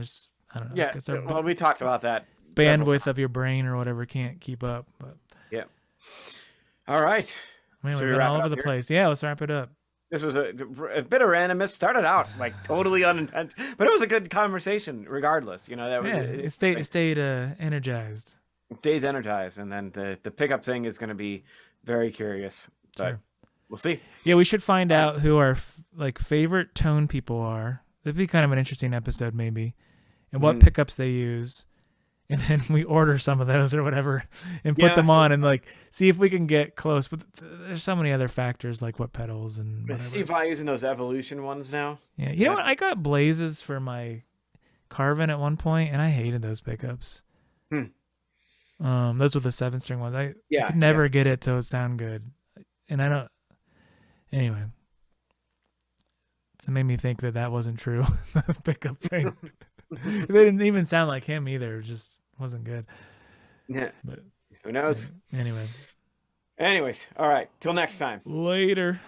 I don't know. Yeah. Well, we talked about that. Bandwidth of your brain or whatever can't keep up. But yeah. All right. Man, we've been all over the place. Yeah, let's wrap it up. This was a bit of randomness. Started out like totally unintentional, but it was a good conversation regardless. It stayed energized. It stays energized, and then the pickup thing is going to be very curious. But we'll see. Yeah, we should find out who our favorite tone people are. That'd be kind of an interesting episode, maybe, and what pickups they use. And then we order some of those or whatever and put them on and see if we can get close. But there's so many other factors like what pedals and whatever. See if I'm using those Evolution ones now. Yeah. You know what? I got Blazes for my Carvin at one point and I hated those pickups. Those were the 7-string ones. I could never get it to sound good. And I don't. Anyway. So it made me think that wasn't true. The pickup thing. They didn't even sound like him either. It just wasn't good. Yeah. But who knows? Anyway. Anyways, all right. Till next time. Later.